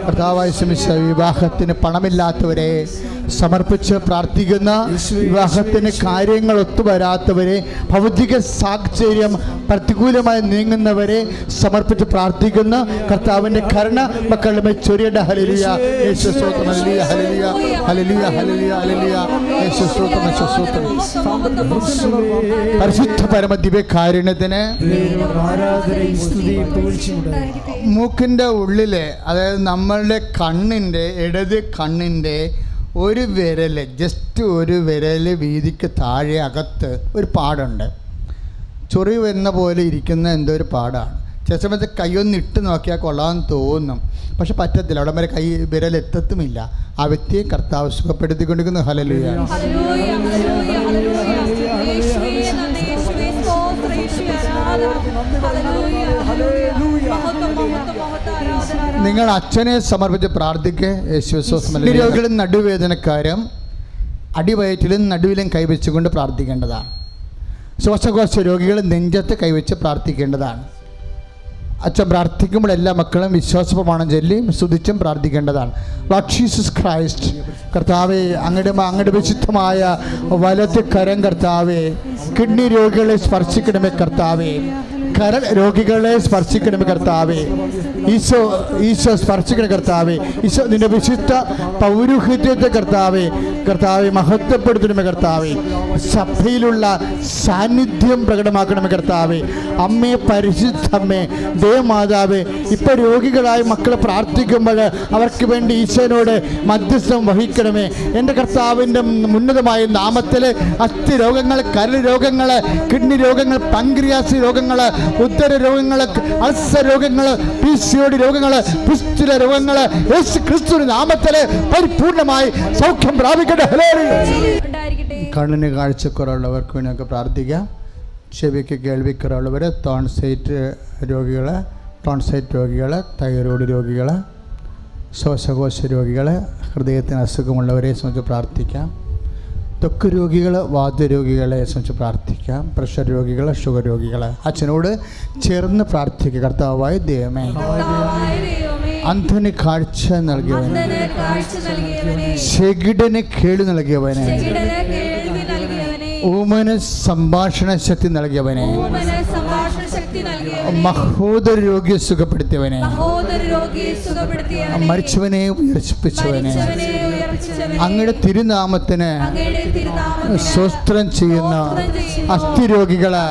കർത്താവായ യേശുമിശിഹാ വിവാഹത്തിന് പണമില്ലാത്തവരെ സമർപ്പിച്ച് പ്രാർത്ഥിക്കുന്ന, വിവാഹത്തിന് കാര്യങ്ങൾ ഒത്തുവരാത്തവരെ, ഭൗതിക സാഹചര്യം പ്രതികൂലമായി നീങ്ങുന്നവരെ സമർപ്പിച്ച് പ്രാർത്ഥിക്കുന്ന കർത്താവിൻ്റെ കരുണ മക്കളുടെ മേൽ ചൊരിയട്ടെ. ഹല്ലേലൂയ. യേശു സ്തോത്രം. Hallelujah. Hallelujah. Hallelujah. Hallelujah. Hallelujah. Yeshu സ്തോത്രം. യേശു സ്തോത്രം. പരിശുദ്ധ പരമ ദിവ്യകാരുണ്യത്തിന് മൂക്കിൻ്റെ ഉള്ളിൽ, അതായത് നമ്മളുടെ കണ്ണിൻ്റെ, ഇടത് കണ്ണിൻ്റെ ഒരു വിരൽ, ജസ്റ്റ് ഒരു വിരൽ വീതിക്ക് താഴെ അകത്ത് ഒരു പാടുണ്ട്. ചൊറി വരുന്ന പോലെ ഇരിക്കുന്ന എന്തോ ഒരു പാടാണ്. ചില സമയത്ത് കൈയൊന്ന് ഇട്ട് നോക്കിയാൽ കൊള്ളാമെന്ന് തോന്നും, പക്ഷെ പറ്റത്തില്ല. അവിടെ വരെ കൈ വിരൽ എത്തത്തുമില്ല. ആ വ്യക്തിയെ കർത്താവ് സുഖപ്പെടുത്തിക്കൊണ്ടിരിക്കുന്നു. ഹല്ലേലൂയ. നിങ്ങൾ അച്ഛനെ സമർപ്പിച്ച് പ്രാർത്ഥിക്കുക. രോഗികളും നടുവേദനക്കാരും അടിവയറ്റിലും നടുവിലും കൈവച്ചുകൊണ്ട് പ്രാർത്ഥിക്കേണ്ടതാണ്. ശ്വാസകോശ രോഗികൾ നെഞ്ചത്ത് കൈവച്ച് പ്രാർത്ഥിക്കേണ്ടതാണ്. അച്ഛൻ പ്രാർത്ഥിക്കുമ്പോൾ എല്ലാ മക്കളും വിശ്വാസപ്രമാണം ചൊല്ലി സ്തുതിച്ചും പ്രാർത്ഥിക്കേണ്ടതാണ്. ലോർഡ് ജീസസ് ക്രൈസ്റ്റ്, കർത്താവേ, അങ്ങയുടെ വിശുദ്ധമായ വലത്ത് കരം കർത്താവേ, കിഡ്നി രോഗികളെ സ്പർശിക്കണമേ കർത്താവേ, കരൾ രോഗികളെ സ്പർശിക്കണമേ കർത്താവേ, ഈശോ സ്പർശിക്കണ കർത്താവേ, ഈശോ നിന്റെ വിശുദ്ധ പൗരോഹിത്യത്തെ കർത്താവേ മഹത്വപ്പെടുത്തണമേ കർത്താവേ, സഭയിലുള്ള സാന്നിധ്യം പ്രകടമാക്കണമേ കർത്താവേ. അമ്മേ, പരിശുദ്ധമ്മേ, ദേവമാതാവേ, ഇപ്പൊ രോഗികളായ മക്കളെ പ്രാർത്ഥിക്കുമ്പോൾ അവർക്ക് വേണ്ടി ഈശോനോട് മധ്യസ്ഥം വഹിക്കണമേ. എൻ്റെ കർത്താവിൻ്റെ ഉന്നതമായ നാമത്തിൽ അസ്ഥി രോഗങ്ങൾ, കരൾ രോഗങ്ങൾ, കിഡ്നി രോഗങ്ങൾ, പങ്ക്രിയാസ് രോഗങ്ങൾ, ഉദര രോഗങ്ങൾ, അൾസർ രോഗങ്ങൾ, PCOD രോഗങ്ങൾ, പുസ്തുല രോഗങ്ങൾ യേശു ക്രിസ്തുവിന്റെ നാമത്തിൽ പരിപൂർണമായി സൗഖ്യം പ്രാപിക്കട്ടെ. കണ്ണിന് കാഴ്ചക്കുറവുള്ളവർക്ക് വേണ്ടിയൊക്കെ പ്രാർത്ഥിക്കാം. ചെവിക്ക് കേൾവിക്കുറവുള്ളവർ, ടോൺസൈറ്റ് രോഗികൾ, തൈറോയ്ഡ് രോഗികൾ, ശ്വാസകോശ രോഗികൾ, ഹൃദയത്തിന് അസുഖമുള്ളവരെ സംബന്ധിച്ച് പ്രാർത്ഥിക്കാം. ത്വക്ക് രോഗികൾ, വാതരോഗികളെ സംബന്ധിച്ച് പ്രാർത്ഥിക്കാം. പ്രഷർ രോഗികൾ, ഷുഗർ രോഗികൾ അച്ഛനോട് ചേർന്ന് പ്രാർത്ഥിക്കുക. കർത്താവായ ദൈവമേ, അന്ധന് കാഴ്ച നൽകിയവനെ, ചെകിടന് കേളു നൽകിയവനെ, ഊമന് സംഭാഷണ ശക്തി നൽകിയവനെ, മഹോദര രോഗിയെ സുഖപ്പെടുത്തിയവനെ, മരിച്ചവനെ ഉയർപ്പിച്ചവനെ, അങ്ങയുടെ തിരുനാമത്തിന് സ്വസ്ത്രം ചെയ്യുന്ന അസ്ഥിരോഗികള്,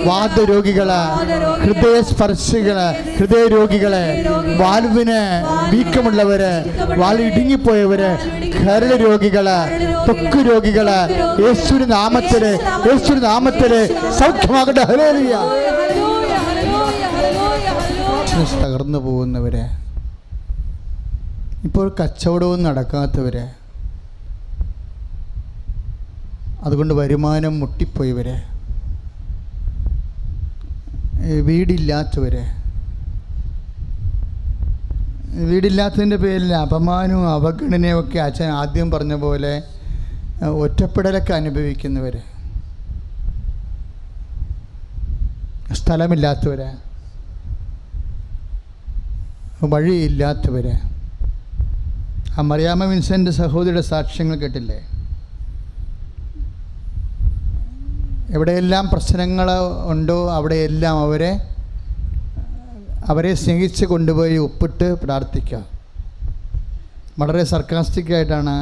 വാതരോഗികള്, ഹൃദയസ്പർശികള്, ഹൃദയരോഗികള്, വാൽവിന് വീക്കമുള്ളവര്, വാൽ ഇടുങ്ങിപ്പോയവര്, കരൾ രോഗികള്, ത്വക്ക് രോഗികള്, യേശുവിന്റെ നാമത്തില് സൗഖ്യമാകട്ടെ. ഹല്ലേലൂയ. തകർന്നു പോകുന്നവര്, ഇപ്പോൾ കച്ചവടവും നടക്കാത്തവര്, അതുകൊണ്ട് വരുമാനം മുട്ടിപ്പോയവർ, വീടില്ലാത്തവർ, വീടില്ലാത്തതിൻ്റെ പേരിൽ അപമാനവും അവഗണനയും ഒക്കെ അച്ഛൻ ആദ്യം പറഞ്ഞ പോലെ ഒറ്റപ്പെടലൊക്കെ അനുഭവിക്കുന്നവർ, സ്ഥലമില്ലാത്തവർ, വഴിയില്ലാത്തവർ. ആ മറിയാമ്മ വിൻസെൻ്റ് സഹോദരിയുടെ സാക്ഷ്യങ്ങൾ കേട്ടില്ലേ? എവിടെയെല്ലാം പ്രശ്നങ്ങൾ ഉണ്ടോ അവിടെയെല്ലാം അവരെ സ്നേഹിച്ച് കൊണ്ടുപോയി ഒപ്പിട്ട് പ്രാർത്ഥിക്കുക. വളരെ സർക്കാസ്റ്റിക്കായിട്ടാണ്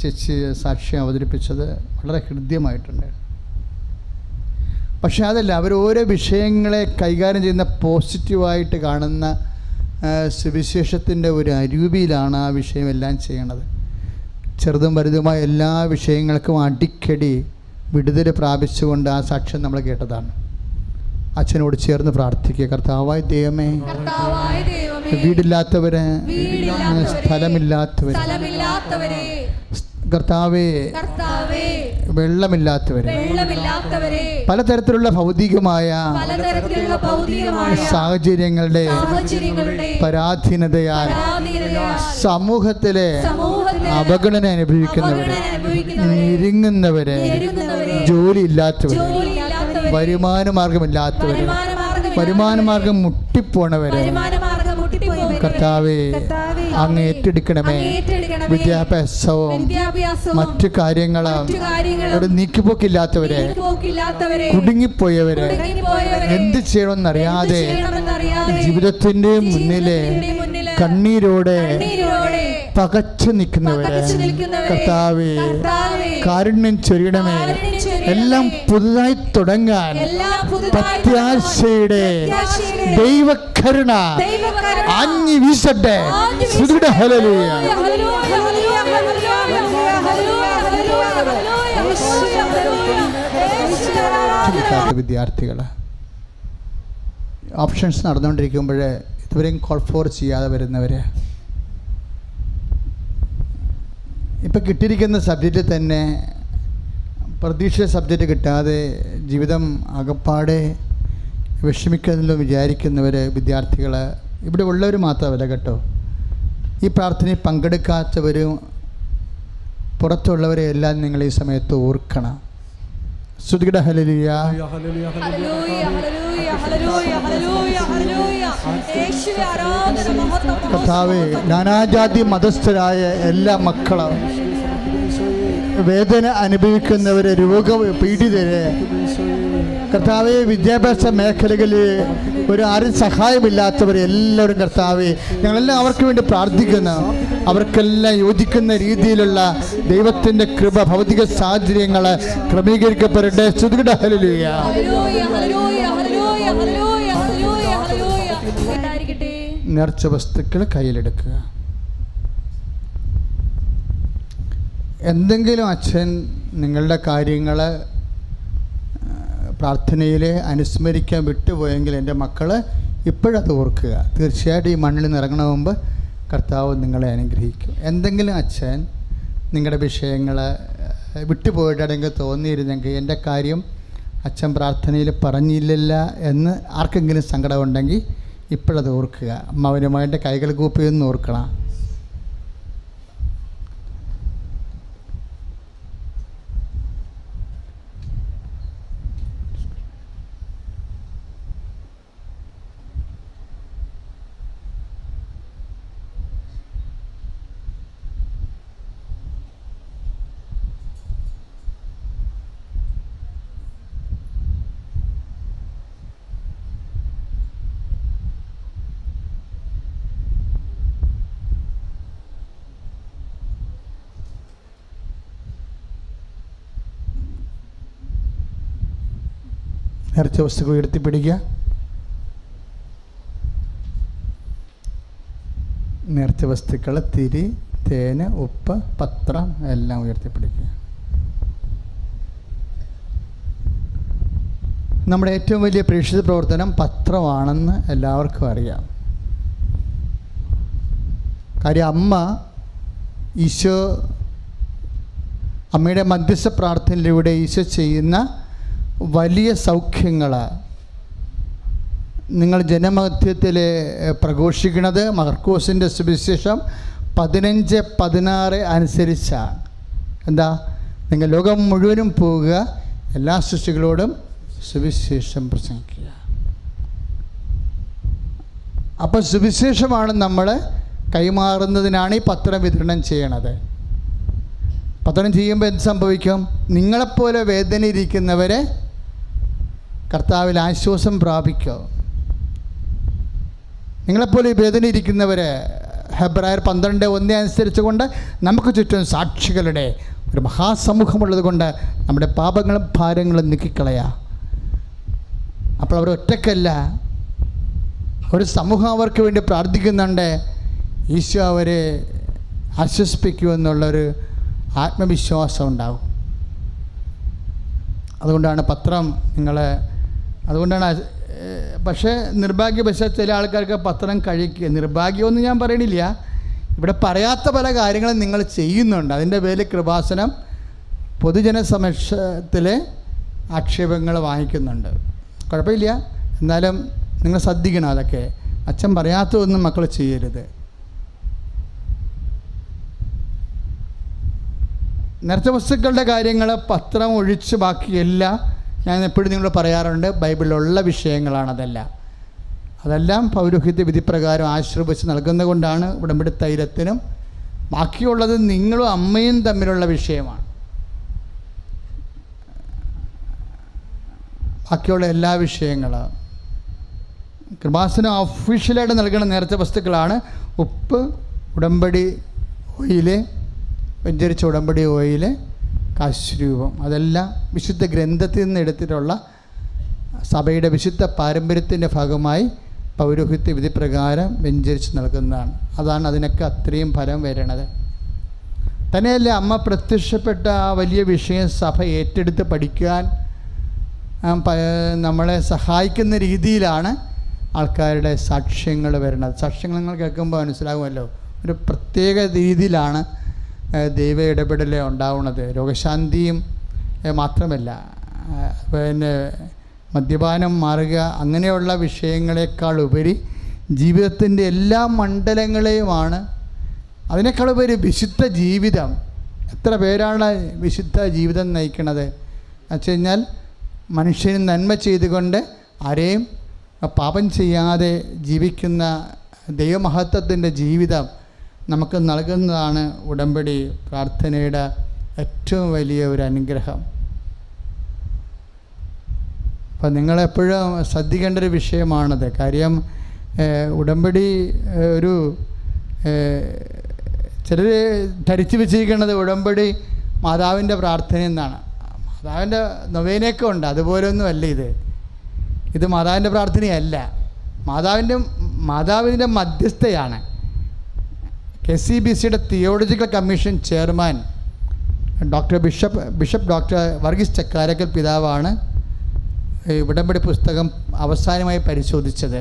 ചേച്ചി സാക്ഷ്യം അവതരിപ്പിച്ചത്, വളരെ ഹൃദ്യമായിട്ടുണ്ട്. പക്ഷെ അതല്ല, അവർ ഓരോ വിഷയങ്ങളെ കൈകാര്യം ചെയ്യുന്ന പോസിറ്റീവായിട്ട് കാണുന്ന സുവിശേഷത്തിൻ്റെ ഒരു അരൂപിയിലാണ് ആ വിഷയമെല്ലാം ചെയ്യണത്. ചെറുതും വലുതുമായ എല്ലാ വിഷയങ്ങൾക്കും അടിക്കടി വിടുതൽ പ്രാപിച്ചുകൊണ്ട് ആ സാക്ഷ്യം നമ്മൾ കേട്ടതാണ്. അച്ഛനോട് ചേർന്ന് പ്രാർത്ഥിക്കുക. കർത്താവായ ദൈവമേ, വീടില്ലാത്തവര്, സ്ഥലമില്ലാത്തവര്, കർത്താവേ, വെള്ളമില്ലാത്തവര്, പലതരത്തിലുള്ള ഭൗതികമായ സാഹചര്യങ്ങളുടെ പരാധീനതയാൽ സമൂഹത്തിലെ അവഗണന അനുഭവിക്കുന്നവര്, ഞെരുങ്ങുന്നവര്, ജോലിയില്ലാത്തവര്, വരുമാനമാർഗമില്ലാത്തവര്, വരുമാനമാർഗം മുട്ടിപ്പോണവര്, കർത്താവേ അങ്ങ് ഏറ്റെടുക്കണമേ. വിദ്യാഭ്യാസവും മറ്റു കാര്യങ്ങളും ഒരു നീക്കിപ്പോക്കില്ലാത്തവരെ, കുടുങ്ങിപ്പോയവരെ, എന്ത് ചെയ്യണമെന്നറിയാതെ ജീവിതത്തിൻ്റെ മുന്നിലെ കണ്ണീരോടെ പകച്ചു നിൽക്കുന്നവരെ, കർത്താവേ കാരുണ്യം ചൊരിയണമേ. എല്ലാം പുതുതായി തുടങ്ങാൻ പ്രത്യാശയുടെ ദൈവകരുണ ആഞ്ഞു വീശട്ടെ. ഹല്ലേലൂയ. വിദ്യാർത്ഥികൾ ഓപ്ഷൻസ് നടന്നുകൊണ്ടിരിക്കുമ്പോൾ ഇതുവരെയും കോൾ ഫോർ ചെയ്യാതെ വരുന്നവർ, ഇപ്പം കിട്ടിയിരിക്കുന്ന സബ്ജക്റ്റ് തന്നെ പ്രതീക്ഷിച്ച സബ്ജക്റ്റ് കിട്ടാതെ ജീവിതം അകപ്പാടെ വിഷമിക്കുന്നതിലും വിചാരിക്കുന്നവർ, വിദ്യാർത്ഥികൾ, ഇവിടെ ഉള്ളവർ മാത്രമല്ല കേട്ടോ, ഈ പ്രാർത്ഥനയിൽ പങ്കെടുക്കാത്തവരും പുറത്തുള്ളവരെ എല്ലാം നിങ്ങൾ ഈ സമയത്ത് ഓർക്കണം. സ്തുതിക്കട്ടെ. ഹല്ലേലൂയ. കർത്താവേ, നാനാജാതി മതസ്ഥരായ എല്ലാ മക്കളും, വേദന അനുഭവിക്കുന്നവരെ, രോഗപീഡിതരെ, കർത്താവെ വിദ്യാഭ്യാസ മേഖലകളിൽ ആരും സഹായമില്ലാത്തവരെ എല്ലാവരും, കർത്താവെ ഞങ്ങളെല്ലാം അവർക്ക് വേണ്ടി പ്രാർത്ഥിക്കുന്നു. അവർക്കെല്ലാം യോജിക്കുന്ന രീതിയിലുള്ള ദൈവത്തിൻ്റെ കൃപ, ഭൗതിക സാഹചര്യങ്ങൾ ക്രമീകരിക്കപ്പെടട്ടെ. സ്തുതിക്കട്ടെ. ഹല്ലേലൂയ. നേർച്ച വസ്തുക്കൾ കയ്യിലെടുക്കുക. എന്തെങ്കിലും അച്ഛൻ നിങ്ങളുടെ കാര്യങ്ങൾ പ്രാർത്ഥനയിൽ അനുസ്മരിക്കാൻ വിട്ടുപോയെങ്കിൽ എൻ്റെ മക്കൾ ഇപ്പോഴത് ഓർക്കുക. തീർച്ചയായിട്ടും ഈ മണ്ണിൽ നിന്ന് ഇറങ്ങണ മുമ്പ് കർത്താവ് നിങ്ങളെ അനുഗ്രഹിക്കും. എന്തെങ്കിലും അച്ഛൻ നിങ്ങളുടെ വിഷയങ്ങൾ വിട്ടുപോയിട്ടാണെങ്കിൽ തോന്നിയിരുന്നെങ്കിൽ, എൻ്റെ കാര്യം അച്ഛൻ പ്രാർത്ഥനയിൽ പറഞ്ഞില്ലല്ല എന്ന് ആർക്കെങ്കിലും സങ്കടമുണ്ടെങ്കിൽ ഇപ്പോഴത് ഓർക്കുക. മൗനമായിട്ട് കൈകൾ കൂപ്പിയൊന്ന് ഓർക്കണം. നേർച്ച വസ്തുക്കൾ ഉയർത്തിപ്പിടിക്കുക. നേർച്ച വസ്തുക്കൾ തിരി, തേന്, ഉപ്പ്, പത്രം എല്ലാം ഉയർത്തിപ്പിടിക്കുക. നമ്മുടെ ഏറ്റവും വലിയ പ്രേക്ഷിത പ്രവർത്തനം പത്രമാണെന്ന് എല്ലാവർക്കും അറിയാം. കാര്യം അമ്മ ഈശോ അമ്മയുടെ മധ്യസ്ഥ പ്രാർത്ഥനയിലൂടെ ഈശോ ചെയ്യുന്ന വലിയ സൗഖ്യങ്ങൾ നിങ്ങൾ ജനമധ്യത്തിൽ പ്രഘോഷിക്കുന്നത് മർക്കോസിൻ്റെ സുവിശേഷം 15:16 അനുസരിച്ചാണ്. എന്താ? നിങ്ങൾ ലോകം മുഴുവനും പോവുക, എല്ലാ സൃഷ്ടികളോടും സുവിശേഷം പ്രസംഗിക്കുക. അപ്പോൾ സുവിശേഷമാണ് നമ്മൾ കൈമാറുന്നതിനാണ് ഈ പത്രം വിതരണം ചെയ്യണത്. പത്രം ചെയ്യുമ്പോൾ എന്ത് സംഭവിക്കും? നിങ്ങളെപ്പോലെ വേദനയിരിക്കുന്നവരെ കർത്താവിൽ ആശ്വാസം പ്രാപിക്കും. നിങ്ങളെപ്പോലെ വേദനയിരിക്കുന്നവരെ ഹെബ്രായർ 12:1 അനുസരിച്ച് കൊണ്ട് നമുക്ക് ചുറ്റും സാക്ഷികളുടെ ഒരു മഹാസമൂഹമുള്ളത് കൊണ്ട് നമ്മുടെ പാപങ്ങളും ഭാരങ്ങളും നീക്കിക്കളയാം. അപ്പോൾ അവർ ഒറ്റയ്ക്കല്ല, ഒരു സമൂഹം അവർക്ക് വേണ്ടി പ്രാർത്ഥിക്കുന്നുണ്ട്. ഈശോ അവരെ ആശ്വസിപ്പിക്കുമെന്നുള്ളൊരു ആത്മവിശ്വാസം ഉണ്ടാകും. അതുകൊണ്ടാണ് പത്രം അതുകൊണ്ടാണ്. പക്ഷേ നിർഭാഗ്യവശാൽ ചില ആൾക്കാർക്ക് പത്രം കഴിക്കുക, നിർഭാഗ്യമൊന്നും ഞാൻ പറയണില്ല, ഇവിടെ പറയാത്ത പല കാര്യങ്ങളും നിങ്ങൾ ചെയ്യുന്നുണ്ട്. അതിൻ്റെ പേരിൽ കൃപാസനം പൊതുജന സമക്ഷത്തിലെ ആക്ഷേപങ്ങൾ വാങ്ങിക്കുന്നുണ്ട്. കുഴപ്പമില്ല, എന്നാലും നിങ്ങൾ ശ്രദ്ധിക്കണം. അതൊക്കെ അച്ഛൻ പറയാത്തതൊന്നും മക്കൾ ചെയ്യരുത്. നേർച്ച വസ്തുക്കളുടെ കാര്യങ്ങൾ പത്രം ഒഴിച്ച് ബാക്കിയെല്ലാം ഞാൻ എപ്പോഴും നിങ്ങളോട് പറയാറുണ്ട്, ബൈബിളിലുള്ള അതെല്ലാം പൗരോഹിത്യ വിധിപ്രകാരം ആശ്രയിച്ച് നൽകുന്നത് കൊണ്ടാണ്. ഉടമ്പടി തൈലത്തിനും ബാക്കിയുള്ളത് നിങ്ങളും അമ്മയും തമ്മിലുള്ള വിഷയമാണ്. ബാക്കിയുള്ള എല്ലാ വിഷയങ്ങളും കൃപാസനം ഒഫീഷ്യലായിട്ട് നൽകുന്ന നേർച്ച വസ്തുക്കളാണ്. ഉപ്പ്, ഉടമ്പടി ഓയില്, വെഞ്ചരിച്ച ഉടമ്പടി ഓയില്, കാശ്രൂപം, അതെല്ലാം വിശുദ്ധ ഗ്രന്ഥത്തിൽ നിന്ന് എടുത്തിട്ടുള്ള സഭയുടെ വിശുദ്ധ പാരമ്പര്യത്തിൻ്റെ ഭാഗമായി പൗരോഹിത്യ വിധിപ്രകാരം വെഞ്ചരിച്ച് നൽകുന്നതാണ്. അതാണ് അതിനൊക്കെ അത്രയും ഫലം വരണത്. തന്നെയല്ല, അമ്മ പ്രത്യക്ഷപ്പെട്ട ആ വലിയ വിഷയം സഭ ഏറ്റെടുത്ത് പഠിക്കാൻ നമ്മളെ സഹായിക്കുന്ന രീതിയിലാണ് ആൾക്കാരുടെ സാക്ഷ്യങ്ങൾ വരുന്നത്. സാക്ഷ്യങ്ങൾ നിങ്ങൾ കേൾക്കുമ്പോൾ മനസ്സിലാകുമല്ലോ, ഒരു പ്രത്യേക രീതിയിലാണ് ദൈവ ഇടപെടൽ ഉണ്ടാവുന്നത്. രോഗശാന്തിയും മാത്രമല്ല, പിന്നെ മദ്യപാനം മാറുക, അങ്ങനെയുള്ള വിഷയങ്ങളെക്കാൾ ഉപരി ജീവിതത്തിൻ്റെ എല്ലാ മണ്ഡലങ്ങളെയുമാണ്. അതിനേക്കാളുപരി വിശുദ്ധ ജീവിതം. എത്ര പേരാണ് വിശുദ്ധ ജീവിതം നയിക്കുന്നത് എന്ന് വെച്ച് കഴിഞ്ഞാൽ, മനുഷ്യന് നന്മ ചെയ്തുകൊണ്ട് ആരെയും പാപം ചെയ്യാതെ ജീവിക്കുന്ന ദൈവമഹത്വത്തിൻ്റെ ജീവിതം നമുക്ക് നൽകുന്നതാണ് ഉടമ്പടി പ്രാർത്ഥനയുടെ ഏറ്റവും വലിയ ഒരു അനുഗ്രഹം. അപ്പം നിങ്ങളെപ്പോഴും ശ്രദ്ധിക്കേണ്ട ഒരു വിഷയമാണത്. കാര്യം ഉടമ്പടി ഒരു ചിലർ ധരിച്ചു വെച്ചിരിക്കുന്നത് ഉടമ്പടി മാതാവിൻ്റെ പ്രാർത്ഥന എന്നാണ്. മാതാവിൻ്റെ നൊവേനയൊക്കെ ഉണ്ട്, അതുപോലൊന്നുമല്ല ഇത് മാതാവിൻ്റെ പ്രാർത്ഥനയല്ല. മാതാവിൻ്റെ മധ്യസ്ഥയാണ്. KCBCയുടെ theological commission chairman bishop doctor Varghese Chakkarakkal പിതാവാണ് ഉടമ്പടി പുസ്തകം അവസാനമായി പരിശോധിച്ചത്.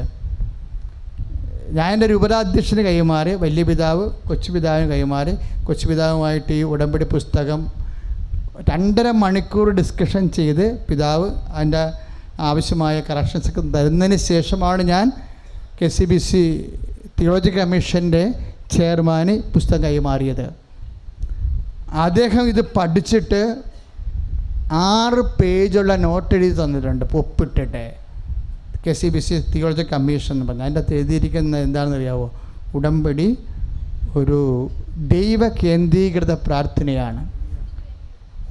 ഞാൻ എൻ്റെ രൂപതാധ്യക്ഷന് കൈമാറി, വലിയ പിതാവ് കൊച്ചുപിതാവിന് കൈമാറി, കൊച്ചുപിതാവുമായിട്ട് ഈ ഉടമ്പടി പുസ്തകം 2.5 മണിക്കൂർ ഡിസ്കഷൻ ചെയ്ത് പിതാവ് അതിൻ്റെ ആവശ്യമായ കറക്ഷൻസൊക്കെ തരുന്നതിന് ശേഷമാണ് ഞാൻ KCBC തിയോളജിക്കൽ കമ്മീഷൻ്റെ ചെയർമാന് പുസ്തകം കൈമാറിയത്. അദ്ദേഹം ഇത് പഠിച്ചിട്ട് 6 പേജുള്ള നോട്ട് എഴുതി തന്നിട്ടുണ്ട്, ഒപ്പിട്ടിട്ട്. KCBC തിയോളജിക്കൽ കമ്മീഷൻ എന്ന് പറഞ്ഞാൽ അതിൻ്റെ അകത്ത് എഴുതിയിരിക്കുന്നത് എന്താണെന്ന് അറിയാമോ? ഉടമ്പടി ഒരു ദൈവ കേന്ദ്രീകൃത പ്രാർത്ഥനയാണ്.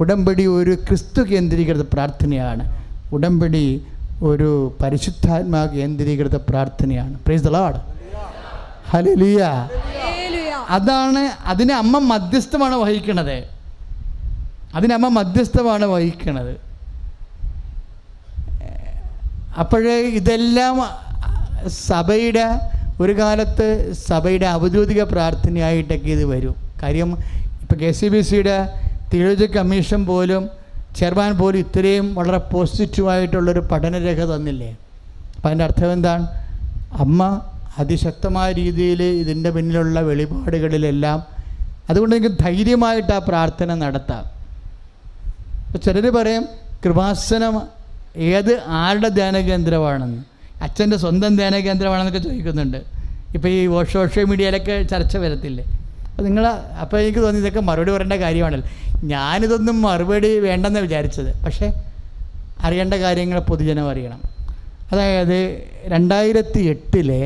ഉടമ്പടി ഒരു ക്രിസ്തു കേന്ദ്രീകൃത പ്രാർത്ഥനയാണ്. ഉടമ്പടി ഒരു പരിശുദ്ധാത്മാ കേന്ദ്രീകൃത പ്രാർത്ഥനയാണ്. Price the Lord, hallelujah. അതിനെ അമ്മ മധ്യസ്ഥമാണ് വഹിക്കുന്നത്. അപ്പോഴേ ഇതെല്ലാം സഭയുടെ ഒരു കാലത്ത് സഭയുടെ ഔദ്യോഗിക പ്രാർത്ഥനയായിട്ടൊക്കെ ഇത് വരും. കാര്യം ഇപ്പോൾ KCBCയുടെ തിയോളജിക്കൽ കമ്മീഷൻ പോലും ചെയർമാൻ പോലും ഇത്രയും വളരെ പോസിറ്റീവായിട്ടുള്ളൊരു പഠനരേഖ തന്നില്ലേ? അപ്പം അതിൻ്റെ അർത്ഥം എന്താണ്? അമ്മ അതിശക്തമായ രീതിയിൽ ഇതിൻ്റെ പിന്നിലുള്ള വെളിപാടുകളിലെല്ലാം, അതുകൊണ്ട് എനിക്ക് ധൈര്യമായിട്ട് ആ പ്രാർത്ഥന നടത്താം. ചിലർ പറയും കൃപാസനം ആരുടെ ധ്യാന കേന്ദ്രമാണെന്ന്, അച്ഛൻ്റെ സ്വന്തം ധ്യാന കേന്ദ്രമാണെന്നൊക്കെ ചോദിക്കുന്നുണ്ട്. ഇപ്പോൾ ഈ സോഷ്യൽ മീഡിയയിലൊക്കെ ചർച്ച വരത്തില്ലേ? അപ്പോൾ എനിക്ക് തോന്നി ഇതൊക്കെ മറുപടി പറയേണ്ട കാര്യമാണല്ലോ. ഞാനിതൊന്നും മറുപടി വേണ്ടെന്ന് വിചാരിച്ചത്. പക്ഷേ അറിയേണ്ട കാര്യങ്ങൾ പൊതുജനം അറിയണം. അതായത് 2008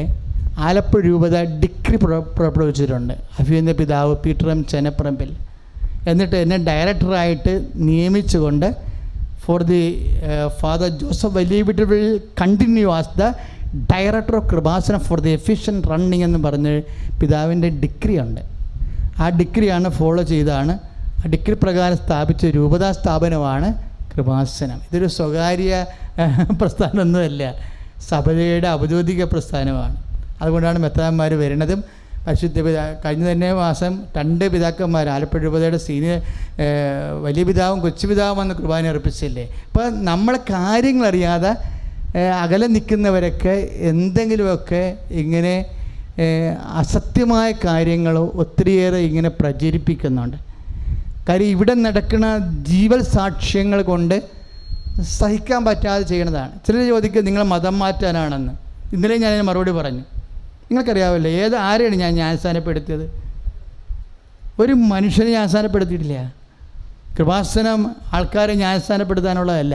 ആലപ്പുഴ രൂപത ഡിഗ്രി പുറപ്പെടുവിച്ചിട്ടുണ്ട്. അഭിനന്ദ പിതാവ് പീറ്റർ എം ചെനപ്പറമ്പിൽ. എന്നിട്ട് എന്നെ ഡയറക്ടറായിട്ട് നിയമിച്ചുകൊണ്ട് for the father Joseph Valiyavittu will continue as the director of Kripasanam for the efficient running എന്ന് പറഞ്ഞ് പിതാവിൻ്റെ ഡിഗ്രി ഉണ്ട്. ആ ഡിഗ്രിയാണ് ഫോളോ ചെയ്താണ് ആ ഡിഗ്രി പ്രകാരം സ്ഥാപിച്ച രൂപതാ സ്ഥാപനമാണ് കൃപാസനം. ഇതൊരു സ്വകാര്യ പ്രസ്ഥാനമൊന്നുമല്ല, സഭയുടെ ഔദ്യോഗിക പ്രസ്ഥാനമാണ്. അതുകൊണ്ടാണ് മെത്രാന്മാർ വരുന്നതും. പരിശുദ്ധ കഴിഞ്ഞ തന്നെ മാസം 2 പിതാക്കന്മാർ ആലപ്പുഴ രൂപതയുടെ സീനിയർ വലിയ പിതാവും കൊച്ചു പിതാവും വന്ന് കുർബാന അർപ്പിച്ചില്ലേ. അപ്പോൾ നമ്മൾ കാര്യങ്ങളറിയാതെ അകലെ നിൽക്കുന്നവരൊക്കെ എന്തെങ്കിലുമൊക്കെ ഇങ്ങനെ അസത്യമായ കാര്യങ്ങൾ ഒത്തിരിയേറെ ഇങ്ങനെ പ്രചരിപ്പിക്കുന്നുണ്ട്. കാര്യം ഇവിടെ നടക്കുന്ന ജീവൽ സാക്ഷ്യങ്ങൾ കൊണ്ട് സഹിക്കാൻ പറ്റാതെ ചെയ്യണതാണ്. ചിലർ ചോദിക്കുക നിങ്ങൾ മതം മാറ്റാനാണെന്ന്. ഇന്നലെ ഞാൻ മറുപടി പറഞ്ഞു. നിങ്ങൾക്കറിയാമല്ലോ ആരെയാണ് ഞാൻ ജ്ഞാനസ്ഥാനപ്പെടുത്തിയത്? ഒരു മനുഷ്യനെ ജ്ഞാനസ്ഥാനപ്പെടുത്തിയിട്ടില്ല. കൃപാസനം ആൾക്കാരെ ജ്ഞാനസ്ഥാനപ്പെടുത്താനുള്ളതല്ല.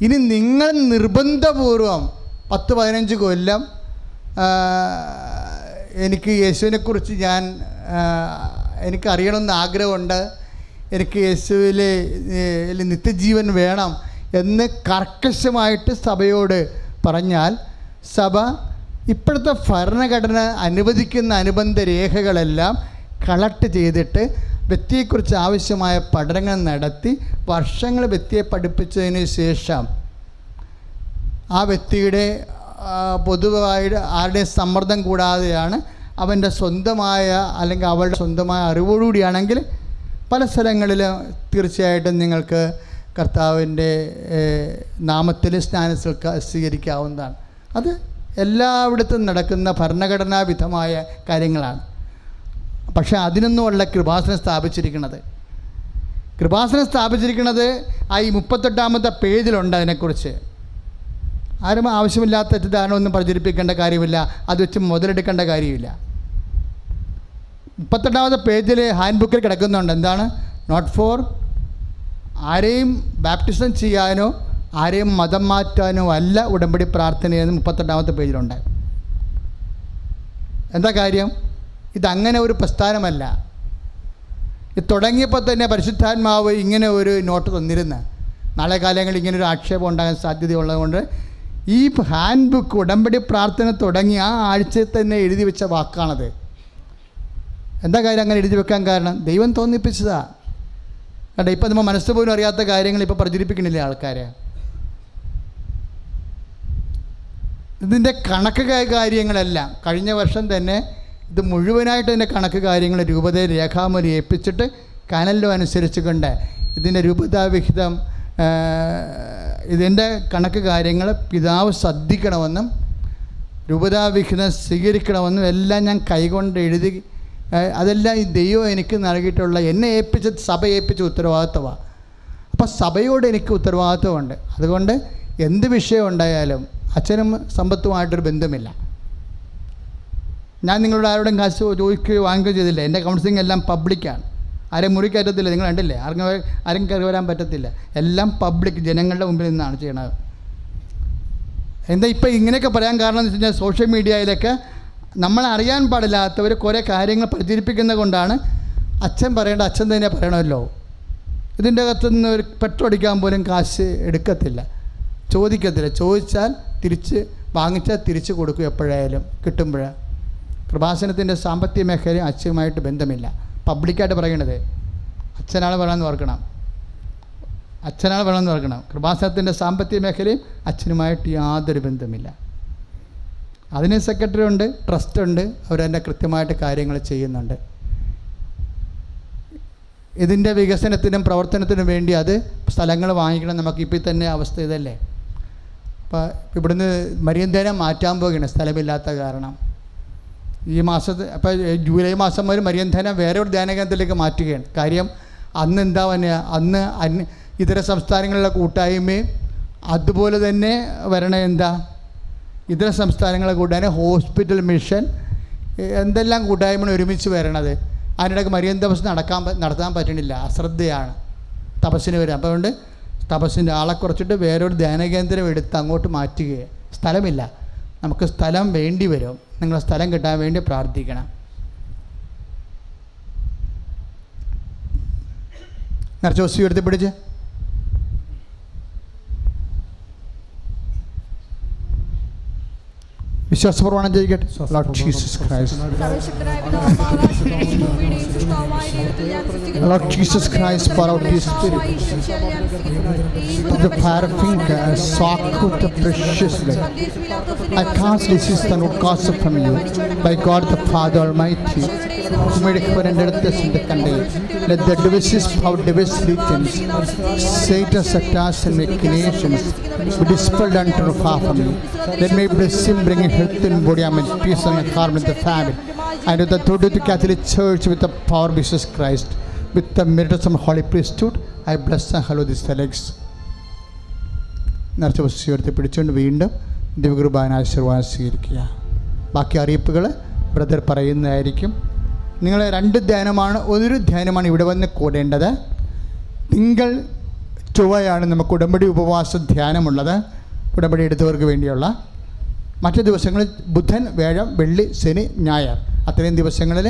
ഇനി നിങ്ങൾ നിർബന്ധപൂർവം 10-15 കൊല്ലം എനിക്ക് യേശുവിനെക്കുറിച്ച് എനിക്കറിയണമെന്ന് ആഗ്രഹമുണ്ട്, എനിക്ക് യേശുവിൽ നിത്യജീവൻ വേണം എന്ന് കർക്കശമായിട്ട് സഭയോട് പറഞ്ഞാൽ സഭ ഇപ്പോഴത്തെ ഭരണഘടന അനുവദിക്കുന്ന അനുബന്ധ രേഖകളെല്ലാം കളക്ട് ചെയ്തിട്ട് വ്യക്തിയെക്കുറിച്ച് ആവശ്യമായ പഠനങ്ങൾ നടത്തി വർഷങ്ങൾ വ്യക്തിയെ പഠിപ്പിച്ചതിന് ശേഷം ആ വ്യക്തിയുടെ പൊതുവായിട്ട് ആരുടെയും സമ്മർദ്ദം കൂടാതെയാണ് അവൻ്റെ സ്വന്തമായ അല്ലെങ്കിൽ അവളുടെ സ്വന്തമായ അറിവോടുകൂടിയാണെങ്കിൽ പല സ്ഥലങ്ങളിലും തീർച്ചയായിട്ടും നിങ്ങൾക്ക് കർത്താവിൻ്റെ നാമത്തിൽ സ്നാനം സ്വീകരിക്കാവുന്നതാണ്. അത് എല്ലായിടത്തും നടക്കുന്ന ഭരണഘടനാവിധമായ കാര്യങ്ങളാണ്. പക്ഷേ അതിനൊന്നുമല്ല കൃപാസനം സ്ഥാപിച്ചിരിക്കുന്നത്. കൃപാസനം സ്ഥാപിച്ചിരിക്കുന്നത് ഈ 38-ാമത്തെ പേജിലുണ്ട്. അതിനെക്കുറിച്ച് ആരും ആവശ്യമില്ലാത്ത തെറ്റിദ്ധാരണ പ്രചരിപ്പിക്കേണ്ട കാര്യമില്ല, അത് വെച്ച് മുതലെടുക്കേണ്ട കാര്യമില്ല. 38-ാമത്തെ പേജിൽ ഹാൻഡ് ബുക്കിൽ കിടക്കുന്നുണ്ട്. എന്താണ്? നോട്ട് ഫോർ ആരെയും ബാപ്റ്റിസം ചെയ്യാനോ ആരെയും മതം മാറ്റാനോ അല്ല ഉടമ്പടി പ്രാർത്ഥനയെന്ന് 38-ാമത്തെ പേജിലുണ്ട്. എന്താ കാര്യം? ഇതങ്ങനെ ഒരു പ്രസ്ഥാനമല്ല. ഇത് തുടങ്ങിയപ്പോൾ തന്നെ പരിശുദ്ധാത്മാവ് ഇങ്ങനെ ഒരു നോട്ട് തന്നിരുന്നു. നാളെ കാലങ്ങളിൽ ഇങ്ങനൊരു ആക്ഷേപം ഉണ്ടാകാൻ സാധ്യതയുള്ളതുകൊണ്ട് ഈ ഹാൻഡ് ബുക്ക് ഉടമ്പടി പ്രാർത്ഥന തുടങ്ങി ആ ആഴ്ചയിൽ തന്നെ എഴുതി വെച്ച വാക്കാണത്. എന്താ കാര്യം അങ്ങനെ എഴുതി വെക്കാൻ കാരണം? ദൈവം തോന്നിപ്പിച്ചതാ. കണ്ടോ, ഇപ്പം നമ്മൾ മനസ്സ് പോലും അറിയാത്ത കാര്യങ്ങൾ ഇപ്പോൾ പ്രചരിപ്പിക്കണില്ലേ ആൾക്കാരെ? ഇതിൻ്റെ കണക്ക് കാര്യങ്ങളെല്ലാം കഴിഞ്ഞ വർഷം തന്നെ ഇത് മുഴുവനായിട്ട് ഇതിൻ്റെ കണക്ക് കാര്യങ്ങൾ രൂപതയെ രേഖാമൂലം ഏൽപ്പിച്ചിട്ട് കനലിലും അനുസരിച്ച് കൊണ്ട് ഇതിൻ്റെ രൂപതാവിഹിതം ഇതിൻ്റെ കണക്ക് കാര്യങ്ങൾ പിതാവ് ശ്രദ്ധിക്കണമെന്നും രൂപതാവിഹിതം സ്വീകരിക്കണമെന്നും എല്ലാം ഞാൻ കൈകൊണ്ട് എഴുതി. അതെല്ലാം ഈ ദൈവം എനിക്ക് നൽകിയിട്ടുള്ള എന്നെ ഏൽപ്പിച്ച സഭ ഏൽപ്പിച്ച ഉത്തരവാദിത്വമാണ്. അപ്പോൾ സഭയോട് എനിക്ക് ഉത്തരവാദിത്വമുണ്ട്. അതുകൊണ്ട് എന്ത് വിഷയം ഉണ്ടായാലും അച്ഛനും സമ്പത്തുമായിട്ടൊരു ബന്ധമില്ല. ഞാൻ നിങ്ങളോട് ആരോടും കാശ് ചോദിക്കുകയോ വാങ്ങുകയോ ചെയ്തില്ല. എൻ്റെ കൗൺസിലിംഗ് എല്ലാം പബ്ലിക്കാണ്. ആരെയും മുറി കയറ്റത്തില്ല. നിങ്ങൾ കണ്ടില്ലേ? ആരും കയറി വരാൻ പറ്റത്തില്ല. എല്ലാം പബ്ലിക്, ജനങ്ങളുടെ മുമ്പിൽ നിന്നാണ് ചെയ്യണത്. എന്താ ഇപ്പം ഇങ്ങനെയൊക്കെ പറയാൻ കാരണം എന്ന് വെച്ച് കഴിഞ്ഞാൽ സോഷ്യൽ മീഡിയയിലൊക്കെ നമ്മളറിയാൻ പാടില്ലാത്തവർ കുറേ കാര്യങ്ങൾ പ്രചരിപ്പിക്കുന്നത് കൊണ്ടാണ്. അച്ഛൻ പറയേണ്ട അച്ഛൻ തന്നെ പറയണമല്ലോ. ഇതിൻ്റെ അകത്തുനിന്ന് ഒരു പെട്രോൾ അടിക്കാൻ പോലും കാശ് എടുക്കത്തില്ല, ചോദിക്കത്തില്ല. ചോദിച്ചാൽ വാങ്ങിച്ചാൽ തിരിച്ച് കൊടുക്കും. എപ്പോഴായാലും കിട്ടുമ്പോഴാണ്. കൃപാസനത്തിൻ്റെ സാമ്പത്തിക മേഖലയും അച്ഛനുമായിട്ട് ബന്ധമില്ല. പബ്ലിക്കായിട്ട് പറയണത് അച്ഛനാണ് പറയണമെന്ന് ഓർക്കണം. അച്ഛനാണ് പറയണമെന്ന് ഓർക്കണം. കൃപാസനത്തിൻ്റെ സാമ്പത്തിക മേഖലയും അച്ഛനുമായിട്ട് യാതൊരു ബന്ധമില്ല. അതിന് സെക്രട്ടറി ഉണ്ട്, ട്രസ്റ്റ് ഉണ്ട്, അവരെന്നെ കൃത്യമായിട്ട് കാര്യങ്ങൾ ചെയ്യുന്നുണ്ട്. ഇതിൻ്റെ വികസനത്തിനും പ്രവർത്തനത്തിനും വേണ്ടി അത് സ്ഥലങ്ങൾ വാങ്ങിക്കണം. നമുക്കിപ്പോൾ തന്നെ അവസ്ഥ ഇതല്ലേ. അപ്പോൾ ഇവിടുന്ന് മരിയന്തേനം മാറ്റാൻ പോകുകയാണ് സ്ഥലമില്ലാത്ത കാരണം. ഈ മാസത്തെ അപ്പോൾ ജൂലൈ മാസം വരെ മരിയന്തേനം വേറെ ഒരു ധ്യാനകേന്ദ്രത്തിലേക്ക് മാറ്റുകയാണ്. കാര്യം അന്ന് എന്താ പറയുക, അന്ന് ഇതര സംസ്ഥാനങ്ങളിലെ കൂട്ടായ്മയും അതുപോലെ തന്നെ വരണ എന്താ ഇതര സംസ്ഥാനങ്ങളെ കൂട്ടായ്മ, ഹോസ്പിറ്റൽ മിഷൻ, എന്തെല്ലാം കൂട്ടായ്മ ഒരുമിച്ച് വരണത്. അതിനിടയ്ക്ക് മരിയൻ തപസ് നടത്താൻ പറ്റണില്ല, അശ്രദ്ധയാണ് തപസ്സിന് വരിക. അപ്പോൾ അതുകൊണ്ട് തപസ്സിൻ്റെ ആളെ കുറച്ചിട്ട് വേറൊരു ധ്യാനകേന്ദ്രം എടുത്ത് അങ്ങോട്ട് മാറ്റുകയാണ്. സ്ഥലമില്ല, നമുക്ക് സ്ഥലം വേണ്ടി വരും. നിങ്ങൾ സ്ഥലം കിട്ടാൻ വേണ്ടി പ്രാർത്ഥിക്കണം. നിറച്ചോസി എടുത്ത് പിടിച്ച് വിശ്വാസപ്രമാണം ചെയ്യിക്കട്ടെ. Lord Jesus Christ, Lord Jesus Christ, pour out His Spirit. The fire finger soak with the precious blood. I cast disease and would cast it from you. By God the Father Almighty, who made heaven and earth in the country, let the divisive power, divisive regions, Satan's attacks and machinations be dispelled unto far from you. Let me bless Him, bringing health in body and peace and harmony in the family. And with the authority of the Catholic Church, with the power of Jesus Christ, with the merits of Holy Priesthood, I bless and hallow these legs. നിറച്ച വസ്തുവരുത്തി പിടിച്ചുകൊണ്ട് വീണ്ടും ദിവ്യകൃപാന ആശീർവാദം സ്വീകരിക്കുക. ബാക്കി അറിയിപ്പുകൾ brother പറയുന്നതായിരിക്കും. നിങ്ങൾ 2 ധ്യാനമാണ്, ഒരു ധ്യാനമാണ് ഇവിടെ വന്ന് കൂടേണ്ടത്. തിങ്കൾ ചൊവ്വയാണ് നമുക്ക് ഉടമ്പടി ഉപവാസ ധ്യാനമുള്ളത്, ഉടമ്പടി എടുത്തവർക്ക് വേണ്ടിയുള്ള. മറ്റു ദിവസങ്ങളിൽ ബുധൻ, വ്യാഴം, വെള്ളി, ശനി, ഞായർ, അത്രയും ദിവസങ്ങളിൽ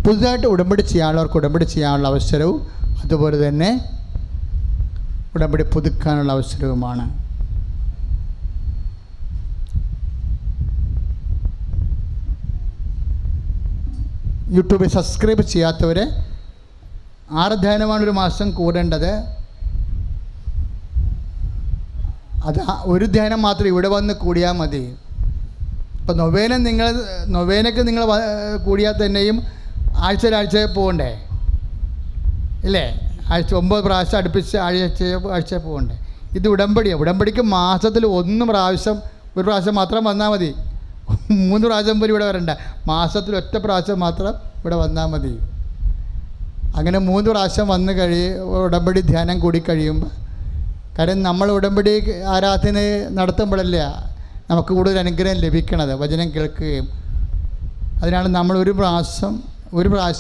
പുതുതായിട്ട് ഉടമ്പടി ചെയ്യാനുള്ളവർക്ക് ഉടമ്പടി ചെയ്യാനുള്ള അവസരവും അതുപോലെ തന്നെ ഉടമ്പടി പുതുക്കാനുള്ള അവസരവുമാണ്. യൂട്യൂബിൽ സബ്സ്ക്രൈബ് ചെയ്യാത്തവർ 6 ധ്യാനമാണ് ഒരു മാസം കൂടേണ്ടത്. അത് ഒരു ധ്യാനം മാത്രം ഇവിടെ വന്ന് കൂടിയാൽ മതി. ഇപ്പം നൊവേനയ്ക്ക് നിങ്ങൾ കൂടിയാൽ തന്നെയും ആഴ്ച പോകണ്ടേ ഇല്ലേ? 9 പ്രാവശ്യം അടുപ്പിച്ച് ആഴ്ച പോകണ്ടേ? ഇത് ഉടമ്പടിയാണ്. ഉടമ്പടിക്ക് മാസത്തിൽ 1 പ്രാവശ്യം, ഒരു പ്രാവശ്യം മാത്രം വന്നാൽ മതി. 3 പ്രാവശ്യം പോലും ഇവിടെ വരണ്ട. മാസത്തിൽ 1 പ്രാവശ്യം മാത്രം ഇവിടെ വന്നാൽ മതി. അങ്ങനെ 3 പ്രാവശ്യം വന്ന് ഉടമ്പടി ധ്യാനം കൂടി കഴിയുമ്പോൾ, കാരണം നമ്മൾ ഉടമ്പടി ആരാധന നടത്തുമ്പോഴല്ലേ നമുക്ക് കൂടുതൽ അനുഗ്രഹം ലഭിക്കണത്, വചനം കേൾക്കുകയും. അതിനാണ് നമ്മൾ ഒരു പ്രാവശ്യം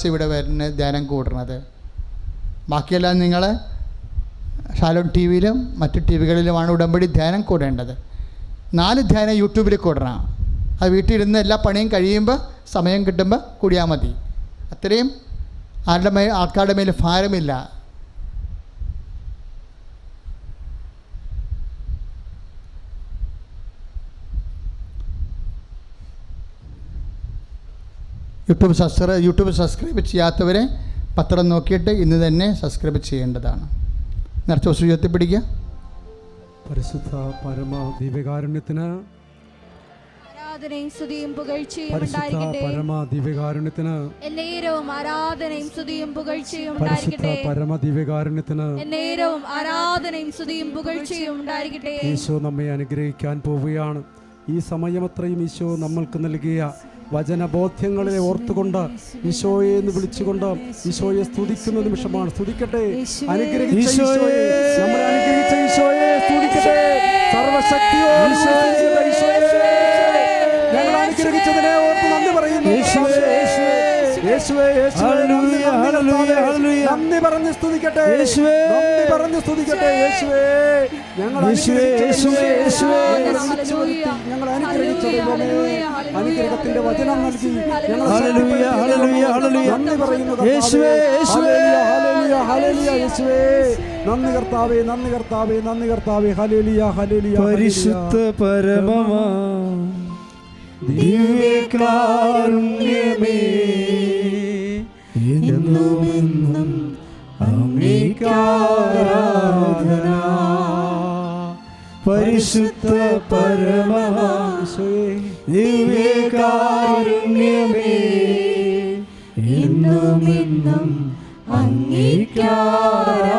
ഇവിടെ വരുന്ന ധ്യാനം കൂടുന്നത്. ബാക്കിയെല്ലാം നിങ്ങൾ ഷാലോം ടി വിയിലും മറ്റു ടി വികളിലുമാണ് ഉടമ്പടി ധ്യാനം കൂടേണ്ടത്. 4 ധ്യാനം യൂട്യൂബിൽ കൂടണം. അത് വീട്ടിലിരുന്ന് എല്ലാ പണിയും കഴിയുമ്പോൾ സമയം കിട്ടുമ്പോൾ കൂടിയാൽ മതി. അത്രയും ആൾക്കാരുടെ മേൽ ഭാരമില്ല. യൂട്യൂബ് സബ്സ്ക്രൈബ് ചെയ്യാത്തവരെ പത്രം നോക്കിയിട്ട് ഇന്ന് തന്നെ സബ്സ്ക്രൈബ് ചെയ്യേണ്ടതാണ്. നിറച്ച വസ്തു ഉയർത്തിപ്പിടിക്കുക. പരിശുദ്ധ പരമ ദിവ്യകാരുണ്യത്തിന് ആരാധനയും സ്തുതിയും പുകഴ്ചയും പരിശുദ്ധ ഉണ്ടായിരിക്കട്ടെ. പരമ ദിവ്യകാരുണ്യത്തിന് എന്നേരവും ആരാധനയും സ്തുതിയും പുകഴ്ചയും ഉണ്ടായിരിക്കട്ടെ. പരിശുദ്ധ പരമ ദിവ്യകാരുണ്യത്തിന് എന്നേരവും ആരാധനയും സ്തുതിയും പുകഴ്ചയും ഉണ്ടായിരിക്കട്ടെ. ഈശോ നമ്മെ അനുഗ്രഹിക്കാൻ പോവുകയാണ്. ഈ സമയമത്രയും ഈശോ നമ്മൾക്ക് നൽകിയ വചനബോധ്യങ്ങളെ ഓർത്തുകൊണ്ട് ഈശോയെ എന്ന് വിളിച്ചുകൊണ്ട് ഈശോയെ സ്തുതിക്കുന്ന നിമിഷമാണ്. സ്തുതിക്കട്ടെ. അനുഗ്രഹിച്ച ഈശോയെ, നമ്മളെ അനുഗ്രഹിച്ച ഈശോയെ സ്തുതിക്കട്ടെ. സർവശക്തിയോടെ ഞങ്ങൾ അനുഗ്രഹിച്ചതിനെ ഓർത്ത് നന്ദി പറയുന്നു. നന്ദി പറഞ്ഞ് സ്തുതിക്കട്ടെ. നന്ദി പറഞ്ഞ് സ്തുതിക്കട്ടെ. യേശുവേ, ഞങ്ങൾ ഞങ്ങൾ അനുഗ്രഹിച്ച ദൈവമേ, അനുഗ്രഹത്തിന്റെ വചനം നൽകി ഞങ്ങൾ നന്ദി പറയുന്നു. യേശുവേ, നന്ദി കർത്താവേ, നന്ദി കർത്താവേ, നന്ദി കർത്താവേ. Hallelujah, hallelujah. പരിശുദ്ധ പരമമാ ദിവ്യകാരുണ്യമേ, എന്നുമെന്നും അങ്ങേക്കാരാധന. പരിശുദ്ധ പരമമാ ദിവ്യകാരുണ്യമേ, എന്നുമെന്നും അങ്ങേക്കാരാധന.